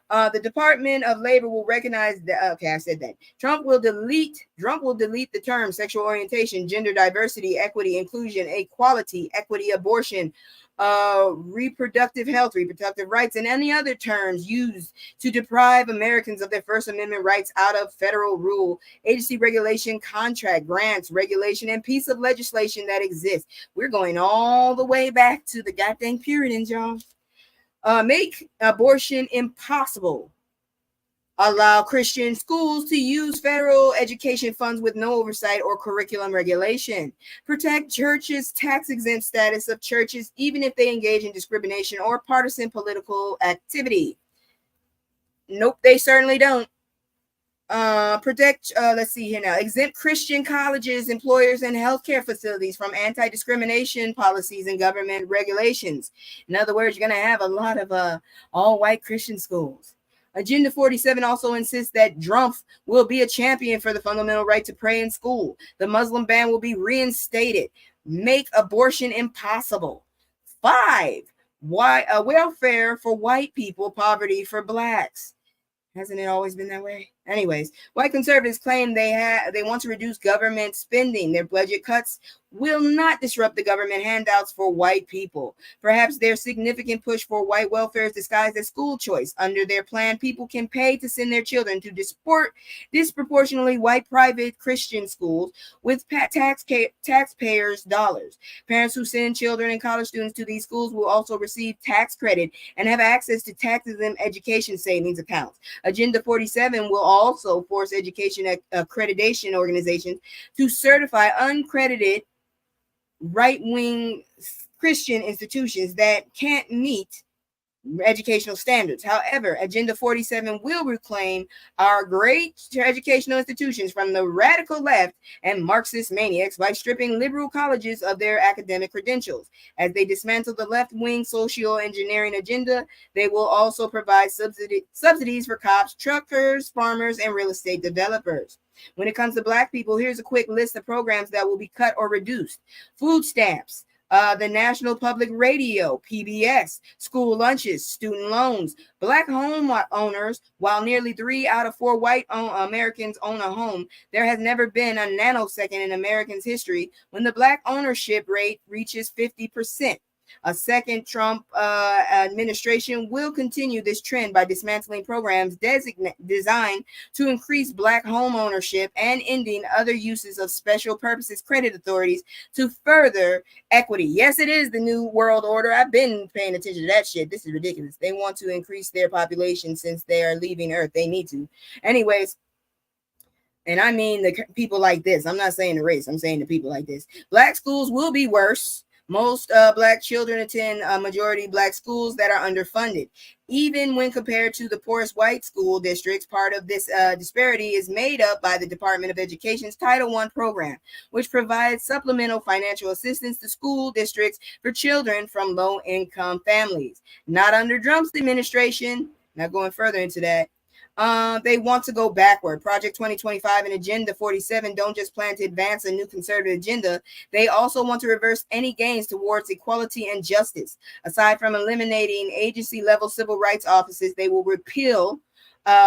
The Department of Labor will recognize that. Okay, I said that. Trump will delete the term sexual orientation, gender diversity, equity, inclusion, equality, equity, abortion, reproductive health, reproductive rights, and any other terms used to deprive Americans of their First Amendment rights out of federal rule, agency regulation, contract, grants, regulation, and piece of legislation that exists. We're going all the way back to the goddamn Puritans, y'all. Make abortion impossible. Allow Christian schools to use federal education funds with no oversight or curriculum regulation. Protect churches' tax-exempt status of churches, even if they engage in discrimination or partisan political activity. Nope, they certainly don't. Let's see here now. Exempt Christian colleges, employers, and healthcare facilities from anti-discrimination policies and government regulations. In other words, you're going to have a lot of all-white Christian schools. Agenda 47 also insists that Drumpf will be a champion for the fundamental right to pray in school. The Muslim ban will be reinstated. Make abortion impossible. 5. Welfare for white people, poverty for blacks. Hasn't it always been that way? Anyways, white conservatives claim they want to reduce government spending. Their budget cuts will not disrupt the government handouts for white people. Perhaps their significant push for white welfare is disguised as school choice. Under their plan, people can pay to send their children to disproportionately white private Christian schools with taxpayers' dollars. Parents who send children and college students to these schools will also receive tax credit and have access to tax-exempt education savings accounts. Agenda 47 will also force education accreditation organizations to certify uncredited right-wing Christian institutions that can't meet educational standards. However, Agenda 47 will reclaim our great educational institutions from the radical left and Marxist maniacs by stripping liberal colleges of their academic credentials. As they dismantle the left-wing social engineering agenda, they will also provide subsidies for cops, truckers, farmers, and real estate developers. When it comes to Black people, here's a quick list of programs that will be cut or reduced. Food stamps, the National Public Radio, PBS, school lunches, student loans, Black home owners. While nearly 3 out of 4 white Americans own a home, there has never been a nanosecond in Americans' history when the Black ownership rate reaches 50%. A second Trump administration will continue this trend by dismantling programs designed to increase Black home ownership and ending other uses of special purposes credit authorities to further equity. Yes, it is the new world order. I've been paying attention to that shit. This is ridiculous. They want to increase their population since they are leaving Earth. They need to. Anyways, and I mean the people like this. I'm not saying the race. I'm saying the people like this. Black schools will be worse. Most Black children attend majority Black schools that are underfunded. Even when compared to the poorest white school districts, part of this disparity is made up by the Department of Education's Title I program, which provides supplemental financial assistance to school districts for children from low-income families. Not under Drumpf's administration. Not going further into that. They want to go backward. Project 2025 and Agenda 47 don't just plan to advance a new conservative agenda. They also want to reverse any gains towards equality and justice. Aside from eliminating agency-level civil rights offices, they will repeal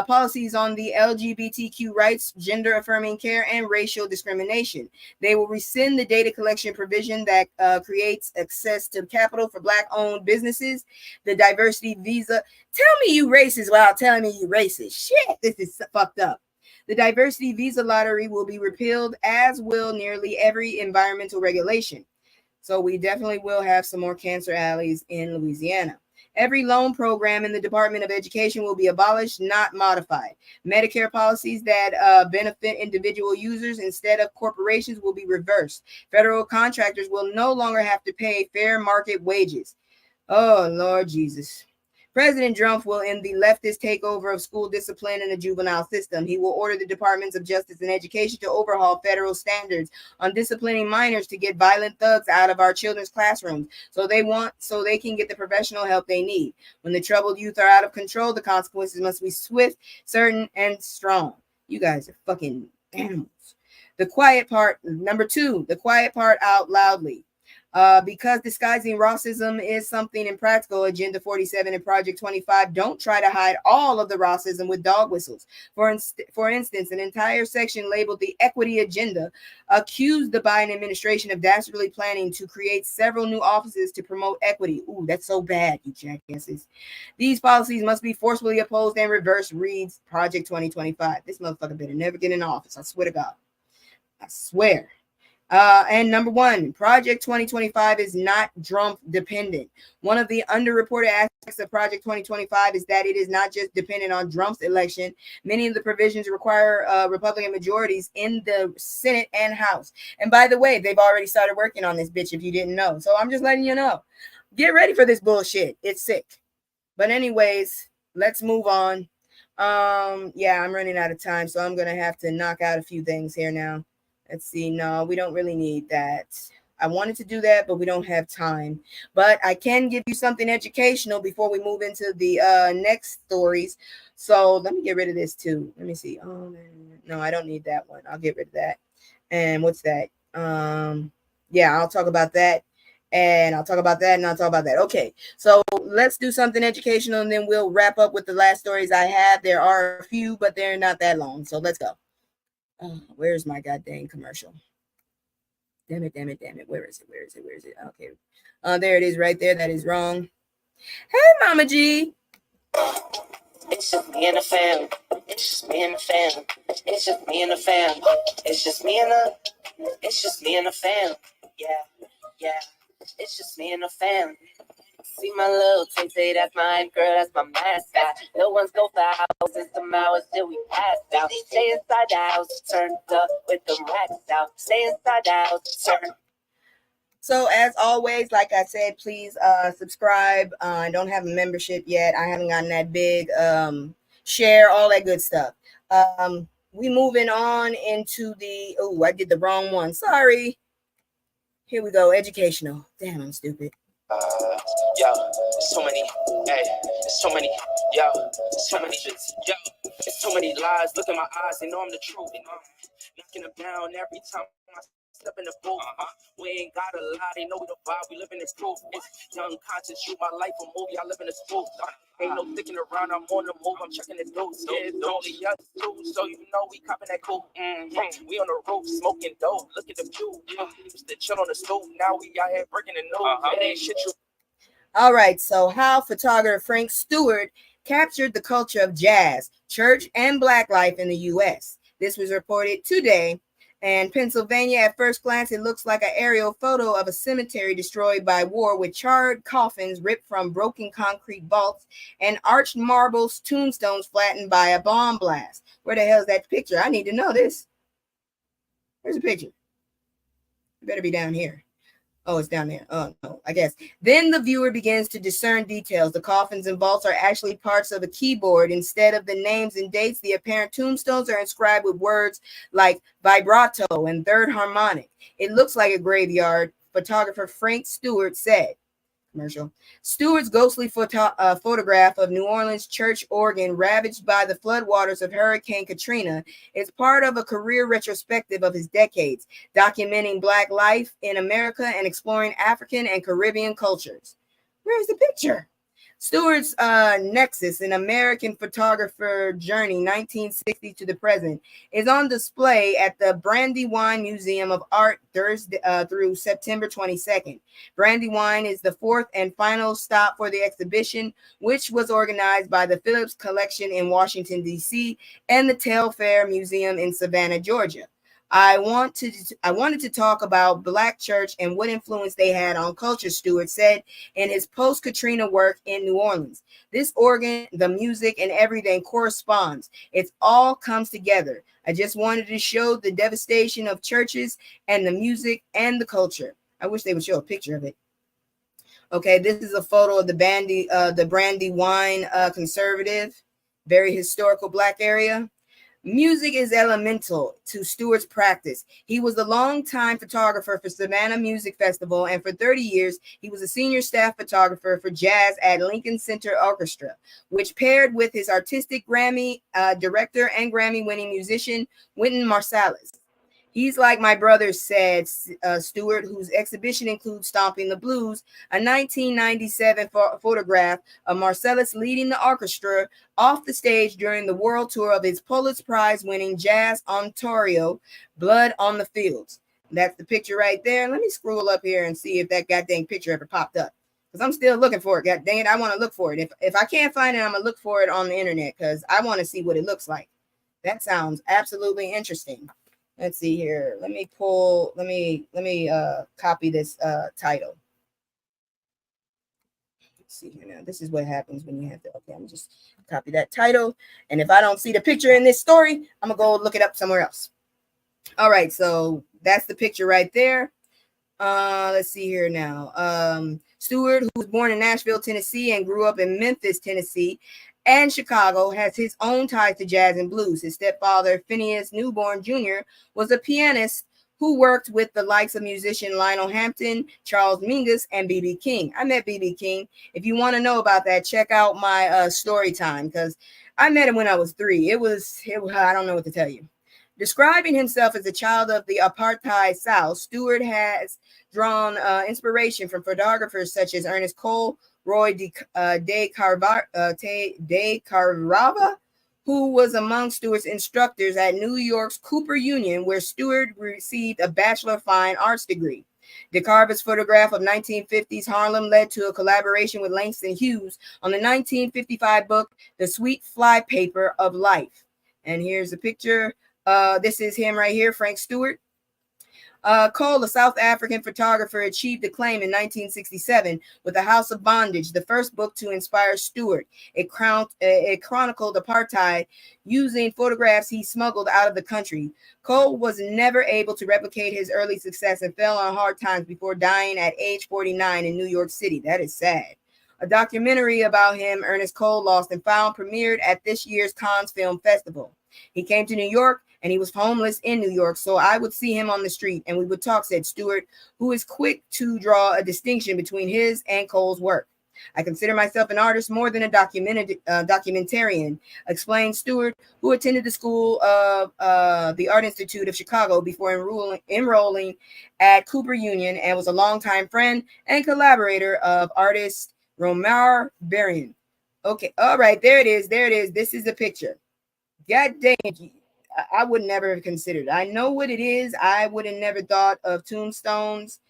policies on the LGBTQ rights, gender-affirming care, and racial discrimination. They will rescind the data collection provision that creates access to capital for Black-owned businesses, the diversity visa. Tell me you racist without telling me you racist. Shit, this is fucked up. The diversity visa lottery will be repealed, as will nearly every environmental regulation. So we definitely will have some more cancer alleys in Louisiana. Every loan program in the Department of Education will be abolished, not modified. Medicare policies that benefit individual users instead of corporations will be reversed. Federal contractors will no longer have to pay fair market wages. Oh, Lord Jesus. President Drumpf will end the leftist takeover of school discipline in the juvenile system. He will order the Departments of Justice and Education to overhaul federal standards on disciplining minors to get violent thugs out of our children's classrooms so they can get the professional help they need. When the troubled youth are out of control, the consequences must be swift, certain, and strong. You guys are fucking animals. The quiet part, number 2, the quiet part out loudly. Because disguising racism is something impractical, Agenda 47 and Project 25 don't try to hide all of the racism with dog whistles. For instance, an entire section labeled the Equity Agenda accused the Biden administration of dastardly planning to create several new offices to promote equity. Ooh, that's so bad, you jackasses. These policies must be forcefully opposed and reversed, reads Project 2025. This motherfucker better never get in office. I swear to God. I swear. And number 1, Project 2025 is not Drumpf dependent. One of the underreported aspects of Project 2025 is that it is not just dependent on Drumpf's election. Many of the provisions require Republican majorities in the Senate and House. And by the way, they've already started working on this bitch if you didn't know. So I'm just letting you know. Get ready for this bullshit. It's sick. But anyways, let's move on. Yeah, I'm running out of time, so I'm going to have to knock out a few things here now. Let's see. No, we don't really need that. I wanted to do that, but we don't have time. But I can give you something educational before we move into the next stories. So let me get rid of this too. Let me see. Oh, no, I don't need that one. I'll get rid of that. And what's that? Yeah, I'll talk about that. And I'll talk about that, and I'll talk about that. Okay, so let's do something educational, and then we'll wrap up with the last stories I have. There are a few, but they're not that long. So let's go. Where's my goddamn commercial? Damn it. Where is it? Okay. There it is right there. That is wrong. Hey, Mama G. It's just me and the fam. It's just me and the fam. It's just me and the fam. It's just me and the fam. Yeah. It's just me and the fam. See my little tay, that's my girl, that's my mascot. No one's go for hours, it's some hours till we pass out. Stay inside the house, turned up with the racks out. Stay inside the house, turn. So as always, like I said, please subscribe. I don't have a membership yet. I haven't gotten that big. Share, all that good stuff. We moving on into the, oh, I did the wrong one. Sorry. Here we go. Educational. Damn, I'm stupid. Yo, so many, hey, so many, yo, so many shits, yo, so many lies. Look in my eyes, they know I'm the truth. Knocking them down every time I step in the booth. We ain't got a lie, they know we the vibe, we live in this proof. It's young conscious, shoot my life a movie, I live in this booth. Ain't no sticking around, I'm on the move, I'm checking the dudes. Yeah, it's only us two, so you know we copping that cool. We on the roof, smoking dope, look at the view. Used to chill on the stove, now we out here breaking the news. It ain't shit you. All right, so how photographer Frank Stewart captured the culture of jazz, church, and black life in the U.S. This was reported today. And Pennsylvania, at first glance, it looks like an aerial photo of a cemetery destroyed by war with charred coffins ripped from broken concrete vaults and arched marble tombstones flattened by a bomb blast. Where the hell is that picture? I need to know this. Where's the picture? It better be down here. Oh, it's down there. Oh, no, I guess. Then the viewer begins to discern details. The coffins and vaults are actually parts of a keyboard. Instead of the names and dates, the apparent tombstones are inscribed with words like vibrato and third harmonic. It looks like a graveyard, photographer Frank Stewart said. Commercial. Stewart's ghostly photograph of New Orleans church organ ravaged by the floodwaters of Hurricane Katrina is part of a career retrospective of his decades, documenting Black life in America and exploring African and Caribbean cultures. Where's the picture? Stewart's Nexus, an American photographer journey, 1960 to the present, is on display at the Brandywine Museum of Art Thursday through September 22nd. Brandywine is the fourth and final stop for the exhibition, which was organized by the Phillips Collection in Washington, D.C. and the Telfair Museum in Savannah, Georgia. I wanted to talk about Black church and what influence they had on culture, Stewart said in his post-Katrina work in New Orleans. This organ, the music, and everything corresponds. It all comes together. I just wanted to show the devastation of churches and the music and the culture. I wish they would show a picture of it. Okay, this is a photo of the Brandywine Conservative, very historical Black area. Music is elemental to Stewart's practice. He was a longtime photographer for Savannah Music Festival, and for 30 years, he was a senior staff photographer for jazz at Lincoln Center Orchestra, which paired with his artistic Grammy director and Grammy-winning musician, Wynton Marsalis. He's like my brother, said Stewart, whose exhibition includes Stomping the Blues, a 1997 photograph of Marsalis leading the orchestra off the stage during the world tour of his Pulitzer Prize-winning Jazz Ontario, Blood on the Fields. That's the picture right there. Let me scroll up here and see if that goddamn picture ever popped up, because I'm still looking for it. God dang it, I want to look for it. If I can't find it, I'm going to look for it on the internet, because I want to see what it looks like. That sounds absolutely interesting. Let's see here. Let me copy this title. Let's see here now. This is what happens when you have to, okay, I'm just copy that title. And if I don't see the picture in this story, I'm gonna go look it up somewhere else. All right, so that's the picture right there. Let's see here now. Stewart, who was born in Nashville, Tennessee, and grew up in Memphis, Tennessee, and Chicago, has his own ties to jazz and blues. His stepfather, Phineas Newborn Jr., was a pianist who worked with the likes of musician Lionel Hampton, Charles Mingus, and B.B. King. I met B.B. King. If you want to know about that, check out my story time, because I met him when I was 3. It was I don't know what to tell you. Describing himself as a child of the apartheid South, Stewart has drawn inspiration from photographers such as Ernest Cole, Roy de Carava, who was among Stewart's instructors at New York's Cooper Union, where Stewart received a Bachelor of Fine Arts degree. De Carava's photograph of 1950s Harlem led to a collaboration with Langston Hughes on the 1955 book, The Sweet Flypaper of Life. And here's a picture. This is him right here, Frank Stewart. Cole, a South African photographer, achieved acclaim in 1967 with The House of Bondage, the first book to inspire Stewart. It chronicled apartheid using photographs he smuggled out of the country. Cole was never able to replicate his early success and fell on hard times before dying at age 49 in New York City. That is sad. A documentary about him, Ernest Cole Lost and Found, premiered at this year's Cannes Film Festival. He came to New York and he was homeless in New York, so I would see him on the street and we would talk, said Stewart, who is quick to draw a distinction between his and Cole's work. I consider myself an artist more than a documentarian, explained Stewart, who attended the School of the Art Institute of Chicago before enrolling at Cooper Union, and was a longtime friend and collaborator of artist Romar Barian. Okay, all right, there it is. This is the picture. God dang it. I would never have considered. I know what it is. I would have never thought of tombstones.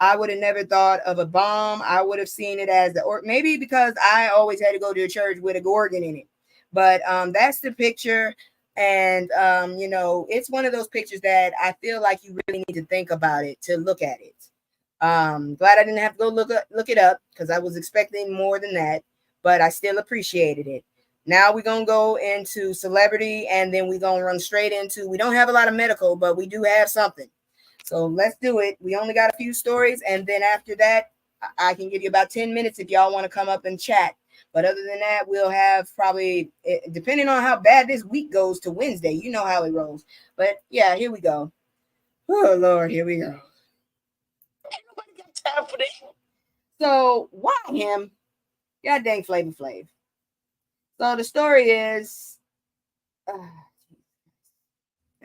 I would have never thought of a bomb. I would have seen it as or maybe because I always had to go to a church with a organ in it. But that's the picture. And, it's one of those pictures that I feel like you really need to think about it to look at it. Glad I didn't have to go look it up because I was expecting more than that, but I still appreciated it. Now we're going to go into celebrity, and then we're going to run straight into, we don't have a lot of medical, but we do have something. So let's do it. We only got a few stories, and then after that, I can give you about 10 minutes if y'all want to come up and chat. But other than that, we'll have probably, depending on how bad this week goes to Wednesday, you know how it rolls. But yeah, here we go. Oh, Lord, here we go. Ain't nobody got time for this. So why him? God dang Flavor Flav. So the story is, let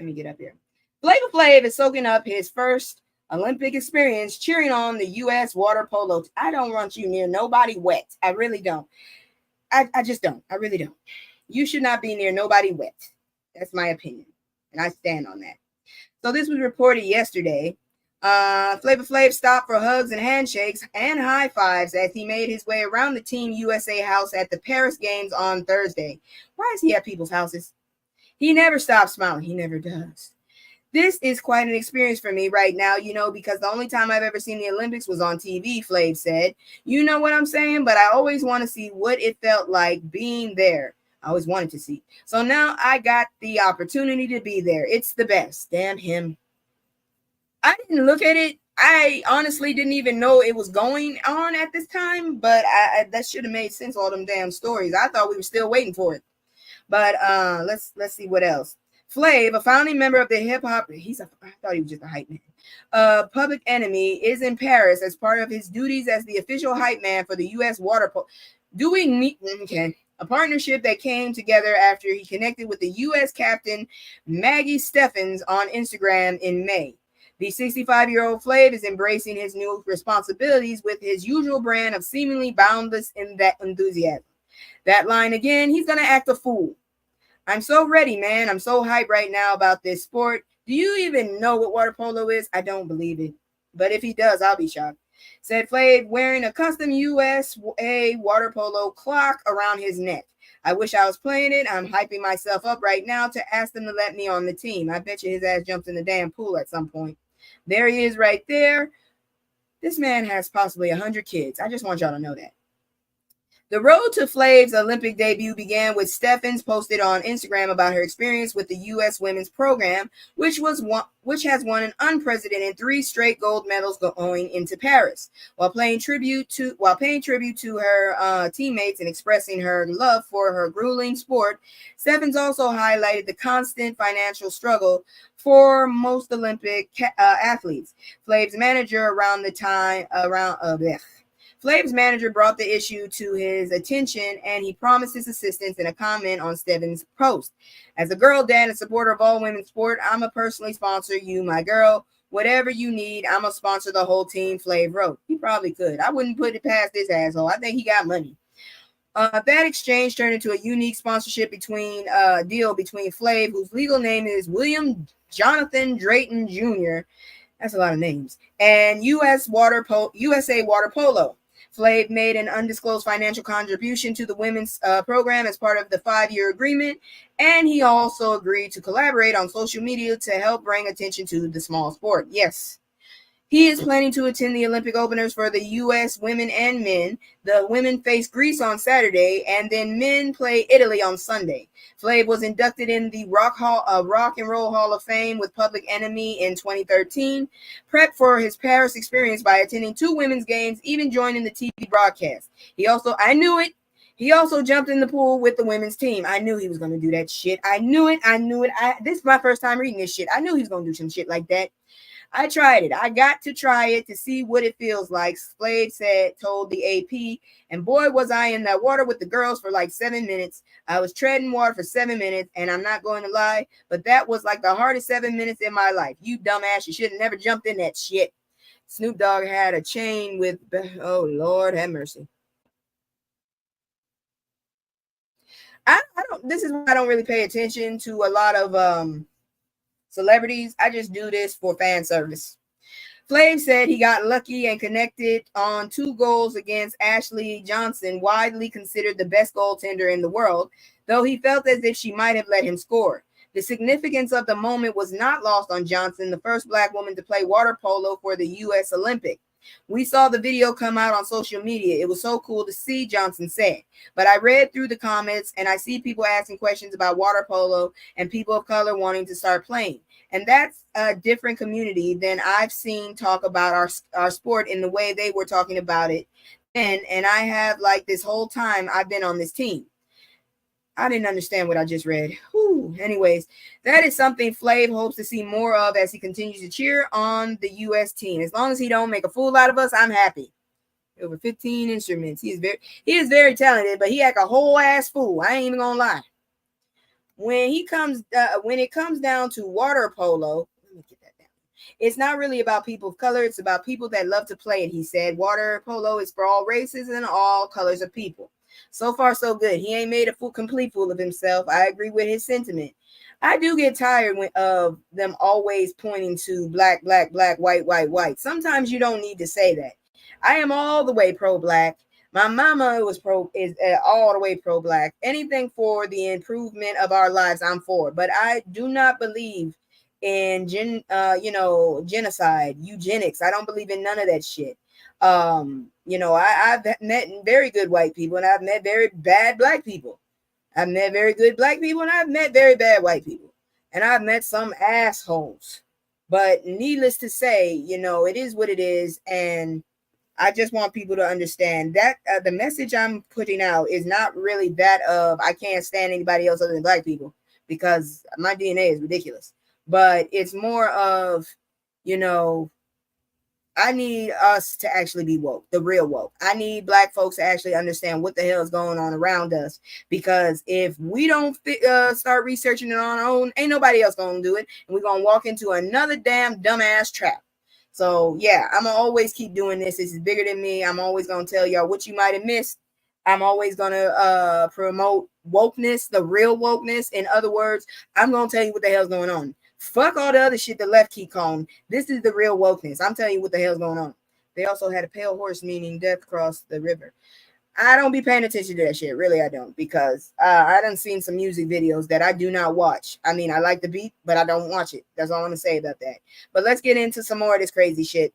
me get up here. Flavor Flav is soaking up his first Olympic experience cheering on the U.S. water polo. I don't want you near nobody wet. I really don't. I just don't. I really don't. You should not be near nobody wet. That's my opinion. And I stand on that. So this was reported yesterday. Flavor Flav stopped for hugs and handshakes and high fives as he made his way around the Team USA house at the Paris Games on Thursday. Why is he at people's houses? He never stops smiling. He never does. This is quite an experience for me right now, because the only time I've ever seen the Olympics was on TV, Flav said. You know what I'm saying? But I always want to see what it felt like being there. I always wanted to see. So now I got the opportunity to be there. It's the best. Damn him. I didn't look at it. I honestly didn't even know it was going on at this time, but that should have made sense, all them damn stories. I thought we were still waiting for it. But let's see what else. Flav, a founding member of the hip hop, I thought he was just a hype man. Public Enemy is in Paris as part of his duties as the official hype man for the U.S. water polo. A partnership that came together after he connected with the U.S. captain Maggie Steffens on Instagram in May. The 65-year-old Flav is embracing his new responsibilities with his usual brand of seemingly boundless in that enthusiasm. That line again, he's going to act a fool. I'm so ready, man. I'm so hyped right now about this sport. Do you even know what water polo is? I don't believe it. But if he does, I'll be shocked. Said Flav, wearing a custom USA water polo clock around his neck. I wish I was playing it. I'm hyping myself up right now to ask them to let me on the team. I bet you his ass jumps in the damn pool at some point. There he is right there. This man has possibly 100 kids. I just want y'all to know that. The road to Flav's Olympic debut began with Steffens posted on Instagram about her experience with the U.S. women's program, which has won an unprecedented 3 straight gold medals going into Paris. While paying tribute to her teammates and expressing her love for her grueling sport, Steffens also highlighted the constant financial struggle for most Olympic athletes. Flav's manager Flav's manager brought the issue to his attention, and he promised his assistance in a comment on Steffens' post. As a girl dad and supporter of all women's sport, I'm going to personally sponsor you, my girl. Whatever you need, I'm going to sponsor the whole team, Flav wrote. He probably could. I wouldn't put it past this asshole. I think he got money. That exchange turned into a unique sponsorship deal between Flav, whose legal name is William Jonathan Drayton Jr., that's a lot of names, and USA Water Polo. Flav made an undisclosed financial contribution to the women's program as part of the 5-year agreement, and he also agreed to collaborate on social media to help bring attention to the small sport. Yes. He is planning to attend the Olympic openers for the U.S. women and men. The women face Greece on Saturday, and then men play Italy on Sunday. Flav was inducted in the Rock and Roll Hall of Fame with Public Enemy in 2013. Prepped for his Paris experience by attending 2 women's games, even joining the TV broadcast. I knew it. He also jumped in the pool with the women's team. I knew he was going to do that shit. I knew it. This is my first time reading this shit. I knew he was going to do some shit like that. I tried it. I got to try it to see what it feels like, Flav told the AP. And boy, was I in that water with the girls for like 7 minutes. I was treading water for 7 minutes, and I'm not going to lie, but that was like the hardest 7 minutes in my life. You dumbass, you should have never jumped in that shit. Snoop Dogg had a chain with, oh Lord have mercy. This is why I don't really pay attention to a lot of celebrities. I just do this for fan service. Flav said he got lucky and connected on 2 goals against Ashley Johnson, widely considered the best goaltender in the world, though he felt as if she might have let him score. The significance of the moment was not lost on Johnson, the first Black woman to play water polo for the U.S. Olympic. We saw the video come out on social media. It was so cool to see, Johnson said. But I read through the comments and I see people asking questions about water polo and people of color wanting to start playing. And that's a different community than I've seen talk about our sport in the way they were talking about it. And I have, like, this whole time I've been on this team. I didn't understand what I just read. Whew. Anyways, that is something Flav hopes to see more of as he continues to cheer on the U.S. team. As long as he don't make a fool out of us, I'm happy. Over 15 instruments. He is very talented, but he act a whole ass fool. I ain't even gonna lie. When it comes down to water polo, let me get that down. It's not really about people of color. It's about people that love to play it. He said, water polo is for all races and all colors of people. So far, so good. He ain't made a complete fool of himself. I agree with his sentiment. I do get tired of them always pointing to black, black, black, white, white, white. Sometimes you don't need to say that. I am all the way pro-black. My mama is all the way pro-black. Anything for the improvement of our lives, I'm for. But I do not believe in genocide, eugenics. I don't believe in none of that shit. I've met very good white people and I've met very bad black people. I've met very good black people and I've met very bad white people. And I've met some assholes. But needless to say, it is what it is. And I just want people to understand that the message I'm putting out is not really that of I can't stand anybody else other than black people because my DNA is ridiculous. But it's more of, I need us to actually be woke, the real woke. I need black folks to actually understand what the hell is going on around us. Because if we don't start researching it on our own, ain't nobody else going to do it. And we're going to walk into another damn dumbass trap. So, yeah, I'm going to always keep doing this. This is bigger than me. I'm always going to tell y'all what you might have missed. I'm always going to promote wokeness, the real wokeness. In other words, I'm going to tell you what the hell's going on. Fuck all the other shit the left keep calling. This is the real wokeness. I'm telling you what the hell's going on. They also had a pale horse, meaning death across the river. I don't be paying attention to that shit. Really, I don't. Because I done seen some music videos that I do not watch. I mean, I like the beat, but I don't watch it. That's all I'm going to say about that. But let's get into some more of this crazy shit.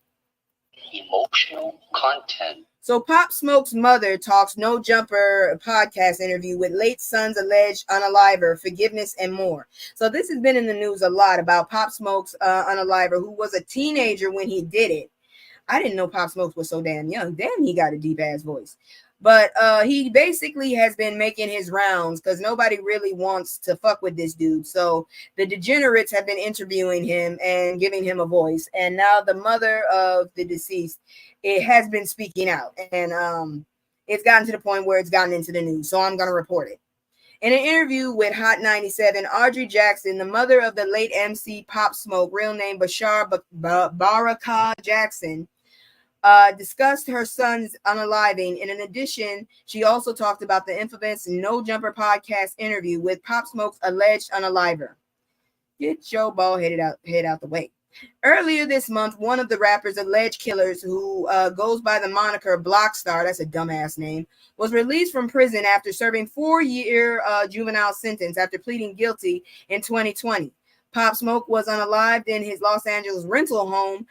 Emotional content. So Pop Smoke's mother talks No Jumper podcast interview with late son's alleged unaliver, forgiveness, and more. So this has been in the news a lot about Pop Smoke's unaliver, who was a teenager when he did it. I didn't know Pop Smoke was so damn young. Damn, he got a deep ass voice. But he basically has been making his rounds because nobody really wants to fuck with this dude. So the degenerates have been interviewing him and giving him a voice. And now the mother of the deceased, it has been speaking out. And it's gotten to the point where it's gotten into the news. So I'm going to report it. In an interview with Hot 97, Audrey Jackson, the mother of the late MC Pop Smoke, real name Bashar Baraka Jackson, discussed her son's unaliving. And in addition, she also talked about the infamous No Jumper podcast interview with Pop Smoke's alleged unaliver. Get your bald head out the way. Earlier this month, one of the rapper's alleged killers, who goes by the moniker Blockstar, that's a dumbass name, was released from prison after serving 4-year juvenile sentence after pleading guilty in 2020. Pop Smoke was unalived in his Los Angeles rental home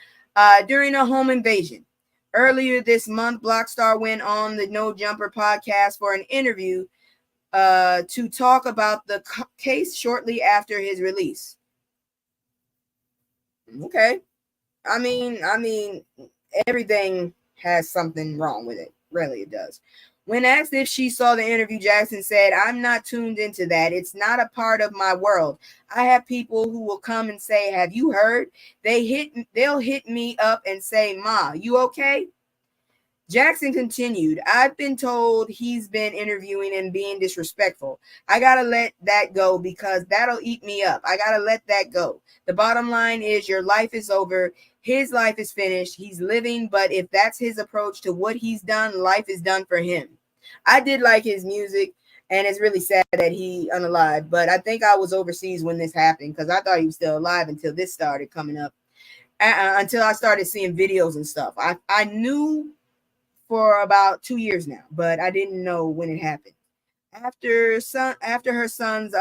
during a home invasion. Earlier this month, Blockstar went on the No Jumper podcast for an interview to talk about the case shortly after his release. Okay. I mean, everything has something wrong with it. Really, it does. When asked if she saw the interview, Jackson said, "I'm not tuned into that. It's not a part of my world. I have people who will come and say, 'Have you heard?' They'll hit me up and say, 'Ma, you okay?'" Jackson continued, "I've been told he's been interviewing and being disrespectful. I gotta let that go because that'll eat me up. I gotta let that go. The bottom line is your life is over. His life is finished. He's living, but if that's his approach to what he's done, life is done for him." I did like his music, and it's really sad that he unalive, but I think I was overseas when this happened because I thought he was still alive until this started coming up, until I started seeing videos and stuff. I knew for about 2 years now, but I didn't know when it happened. After her son's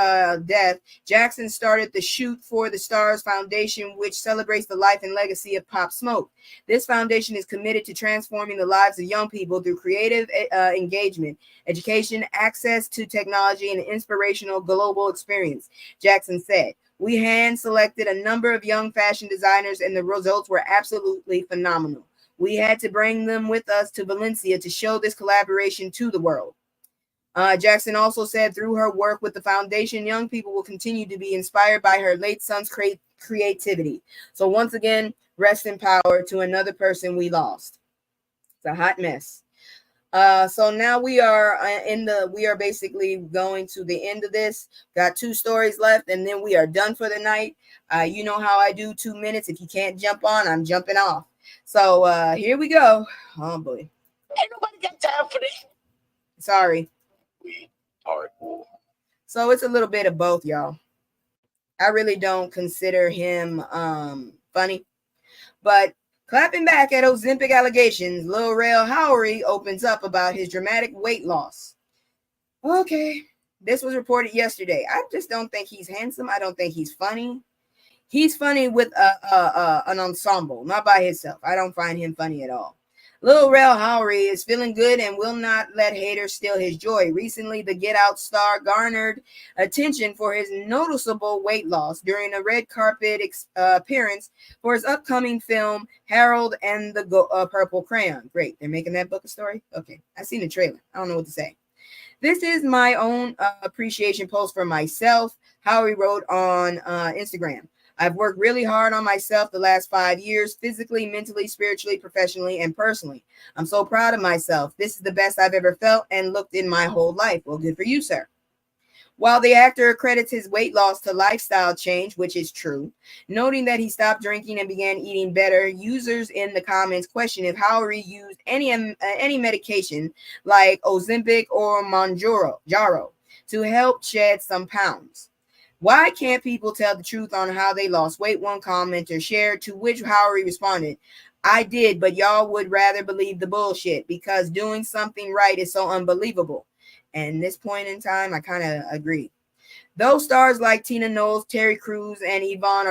death, Jackson started the Shoot for the Stars Foundation, which celebrates the life and legacy of Pop Smoke. This foundation is committed to transforming the lives of young people through creative engagement, education, access to technology, and inspirational global experience, Jackson said. "We hand-selected a number of young fashion designers, and the results were absolutely phenomenal. We had to bring them with us to Valencia to show this collaboration to the world." Jackson also said through her work with the foundation, young people will continue to be inspired by her late son's creativity. So once again, rest in power to another person we lost. It's a hot mess. So now we are basically going to the end of this. Got 2 stories left, and then we are done for the night. You know how I do 2 minutes. If you can't jump on, I'm jumping off. So here we go. Oh boy. Ain't nobody got time for this. Sorry. Hardcore. So it's a little bit of both, y'all. I really don't consider him funny. But clapping back at Ozempic allegations, Lil Rel Howery opens up about his dramatic weight loss. Okay. This was reported yesterday. I just don't think he's handsome. I don't think he's funny. He's funny with an ensemble, not by himself. I don't find him funny at all. Lil Rel Howery is feeling good and will not let haters steal his joy. Recently, the Get Out star garnered attention for his noticeable weight loss during a red carpet appearance for his upcoming film, Harold and the Purple Crayon. Great, they're making that book a story? Okay, I seen the trailer. I don't know what to say. "This is my own appreciation post for myself," Howery wrote on Instagram. "I've worked really hard on myself the last 5 years, physically, mentally, spiritually, professionally, and personally. I'm so proud of myself. This is the best I've ever felt and looked in my whole life." Well, good for you, sir. While the actor credits his weight loss to lifestyle change, which is true, noting that he stopped drinking and began eating better, users in the comments question if Howery used any medication like Ozempic or Mounjaro to help shed some pounds. "Why can't people tell the truth on how they lost weight?" one commenter shared, to which Howery responded, "I did, but y'all would rather believe the bullshit because doing something right is so unbelievable." And this point in time, I kind of agree. Those stars like Tina Knowles, Terry Crews, and Yvonne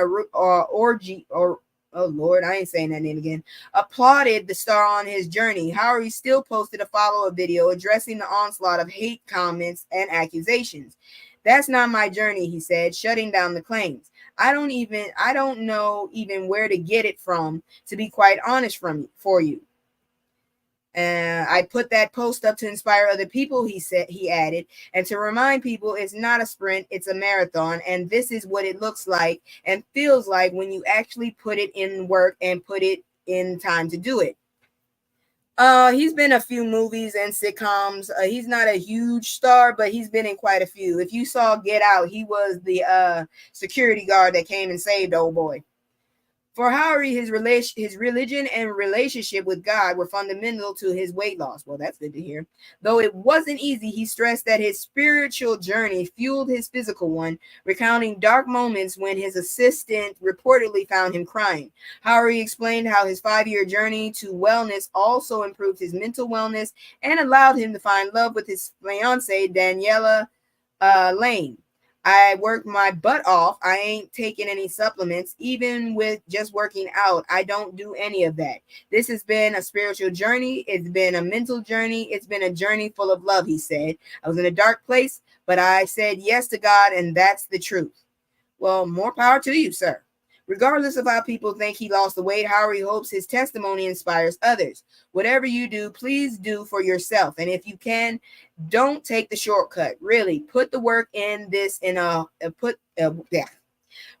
oh Lord, I ain't saying that name again, applauded the star on his journey. Howery still posted a follow-up video addressing the onslaught of hate comments and accusations. "That's not my journey," he said, shutting down the claims. I don't know even where to get it from, to be quite honest for you. I put that post up to inspire other people," he added, "and to remind people it's not a sprint, it's a marathon, and this is what it looks like and feels like when you actually put it in work and put it in time to do it." He's been in a few movies and sitcoms. He's not a huge star, but he's been in quite a few. If you saw Get Out, he was the security guard that came and saved old boy. For Howery, his religion and relationship with God were fundamental to his weight loss. Well, that's good to hear. Though it wasn't easy, he stressed that his spiritual journey fueled his physical one, recounting dark moments when his assistant reportedly found him crying. Howery explained how his 5-year journey to wellness also improved his mental wellness and allowed him to find love with his fiancée, Daniela Lane. I worked my butt off. I ain't taking any supplements, even with just working out. I don't do any of that. This has been a spiritual journey. It's been a mental journey. It's been a journey full of love, he said. I was in a dark place, but I said yes to God, and that's the truth. Well, more power to you, sir. Regardless of how people think he lost the weight, Howery hopes his testimony inspires others. Whatever you do, please do for yourself. And if you can, don't take the shortcut. Really, put the work in this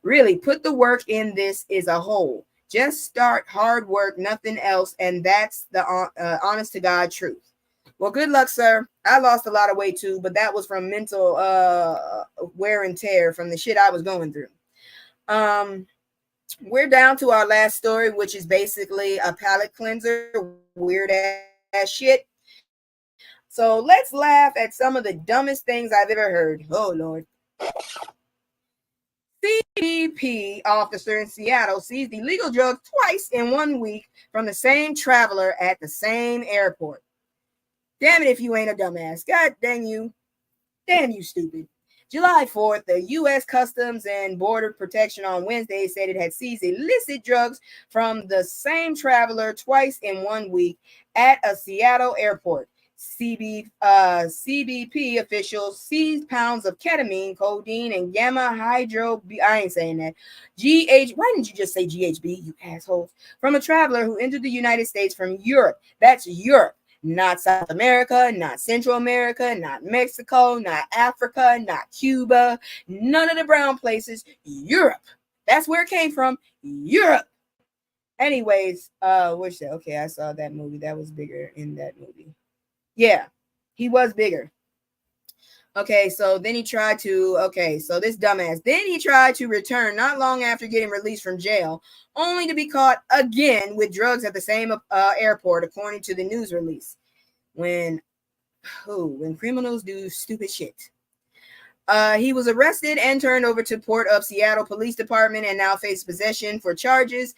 Really, put the work in this as a whole. Just start hard work, nothing else, and that's the honest to God truth. Well, good luck, sir. I lost a lot of weight too, but that was from mental wear and tear from the shit I was going through. We're down to our last story, which is basically a palate cleanser, weird ass shit. So let's laugh at some of the dumbest things I've ever heard. Oh, Lord. CBP officer in Seattle seized illegal drugs twice in 1 week from the same traveler at the same airport. Damn it if you ain't a dumbass. God dang you. Damn you, stupid. July 4th, the U.S. Customs and Border Protection on Wednesday said it had seized illicit drugs from the same traveler twice in 1 week at a Seattle airport. CBP officials seized pounds of ketamine, codeine, and gamma hydro. I ain't saying that. Why didn't you just say GHB, you assholes? From a traveler who entered the United States from Europe. That's Europe. Not South America, not Central America, not Mexico, not Africa, not Cuba, none of the brown places. Europe. That's where it came from. Europe. Anyways, okay, I saw that movie. That was bigger in that movie. Yeah, he was bigger. Okay, so then he tried to, this dumbass. Then he tried to return not long after getting released from jail, only to be caught again with drugs at the same airport, according to the news release. When criminals do stupid shit. He was arrested and turned over to Port of Seattle Police Department and now faces possession charges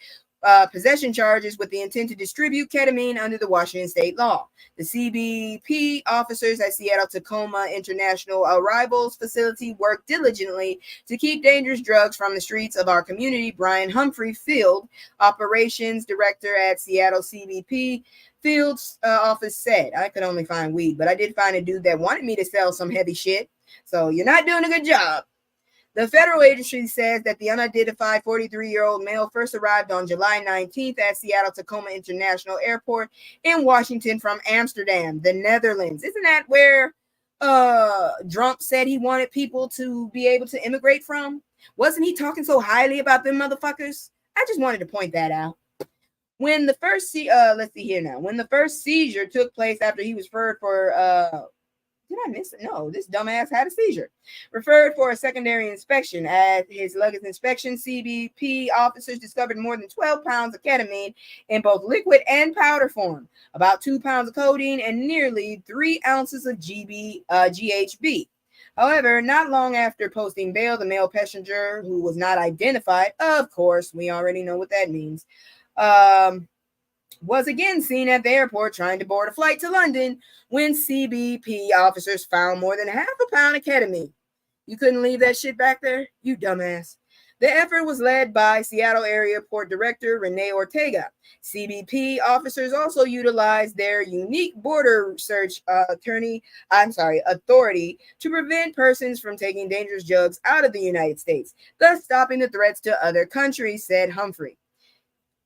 with the intent to distribute ketamine under the Washington state law. The CBP officers at Seattle-Tacoma International Arrivals Facility worked diligently to keep dangerous drugs from the streets of our community. Brian Humphrey, Field Operations Director at Seattle CBP Field's office said, I could only find weed, but I did find a dude that wanted me to sell some heavy shit. So you're not doing a good job. The federal agency says that the unidentified 43-year-old male first arrived on July 19th at Seattle-Tacoma International Airport in Washington from Amsterdam, the Netherlands. Isn't that where Drumpf said he wanted people to be able to immigrate from? Wasn't he talking so highly about them motherfuckers? I just wanted to point that out. When the first When the first seizure took place after he was referred for did I miss it? No, this dumbass had a seizure. Referred for a secondary inspection. At his luggage inspection, CBP officers discovered more than 12 pounds of ketamine in both liquid and powder form, about 2 pounds of codeine, and nearly 3 ounces of GHB. However, not long after posting bail, the male passenger, who was not identified, of course, we already know what that means, was again seen at the airport trying to board a flight to London when CBP officers found more than half a pound of ketamine. You couldn't leave that shit back there? You dumbass. The effort was led by Seattle Area Port Director Renee Ortega. CBP officers also utilized their unique border search authority to prevent persons from taking dangerous drugs out of the United States, thus stopping the threats to other countries, said Humphrey.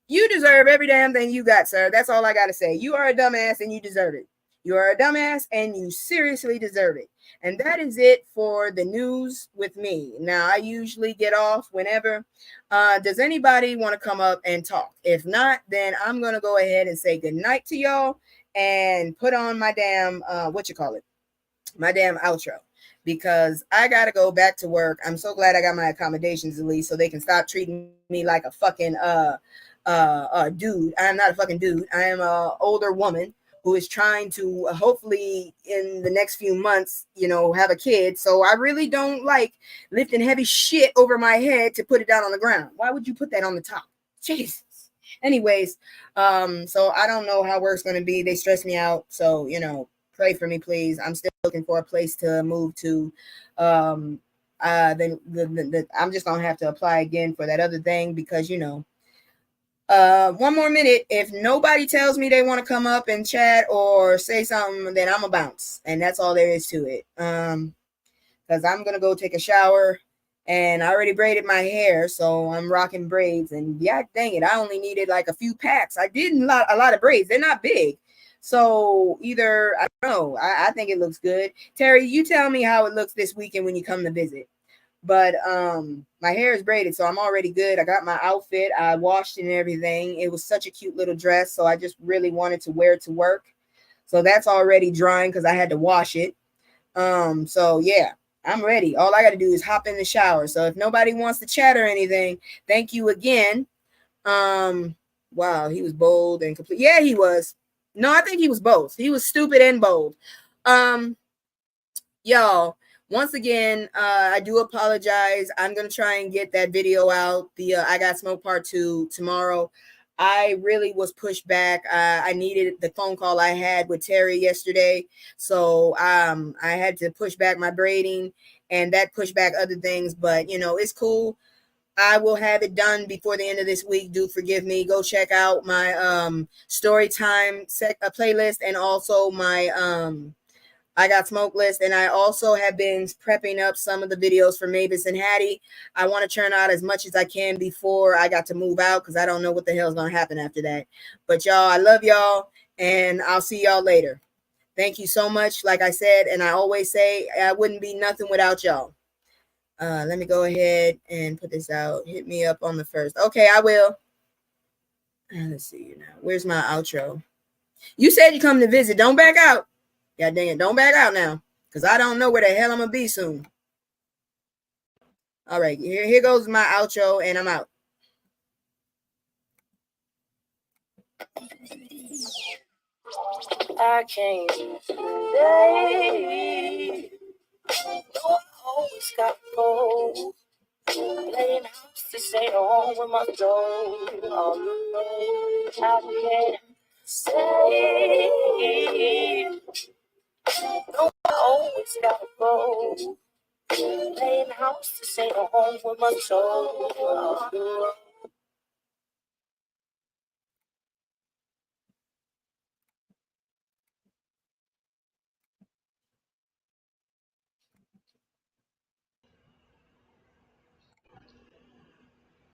You deserve every damn thing you got, sir. That's all I got to say. You are a dumbass and you deserve it. You are a dumbass and you seriously deserve it. And that is it for the news with me. Now, I usually get off whenever. Does anybody want to come up and talk? If not, then I'm going to go ahead and say goodnight to y'all and put on my damn, my damn outro. because I got to go back to work. I'm so glad I got my accommodations at least so they can stop treating me like a fucking dude. I'm not a fucking dude. I am a older woman who is trying to hopefully in the next few months, have a kid. So I really don't like lifting heavy shit over my head to put it down on the ground. Why would you put that on the top? Jesus. Anyways, so I don't know how work's going to be. They stress me out. So, pray for me, please. I'm still looking for a place to move to. Then I'm just going to have to apply again for that other thing because, one more minute. If nobody tells me they want to come up and chat or say something, then I'm a bounce, and that's all there is to it. Because I'm gonna go take a shower, and I already braided my hair, so I'm rocking braids. And yeah, dang it, I only needed like a few packs. I did a lot of braids. They're not big, so either I don't know. I think it looks good. Terry, you tell me how it looks this weekend when you come to visit. But my hair is braided, so I'm already good. I got my outfit. I washed it and everything. It was such a cute little dress, so I just really wanted to wear it to work. So that's already drying because I had to wash it. So yeah, I'm ready. All I got to do is hop in the shower. So if nobody wants to chat or anything, thank you again. Wow, he was bold and complete. Yeah, he was. No, I think he was both. He was stupid and bold. Y'all, once again, I do apologize. I'm going to try and get that video out, the I Got Smoke Part 2 tomorrow. I really was pushed back. I needed the phone call I had with Terry yesterday. So I had to push back my braiding, and that pushed back other things. But, it's cool. I will have it done before the end of this week. Do forgive me. Go check out my story time playlist and also my I Got Smoke list, and I also have been prepping up some of the videos for Mavis and Hattie. I want to churn out as much as I can before I got to move out because I don't know what the hell is going to happen after that. But y'all, I love y'all, and I'll see y'all later. Thank you so much. Like I said, and I always say, I wouldn't be nothing without y'all. Let me go ahead and put this out. Hit me up on the first. Okay, I will. Let's see you now. Where's my outro? You said you come to visit. Don't back out. God dang it, don't back out now, because I don't know where the hell I'm going to be soon. All right, here goes my outro, and I'm out. I can't stay. No, I always got to go. Playing house to stay home with my soul. I can't stay. No, I always gotta go. Playing house to stay home with my soul.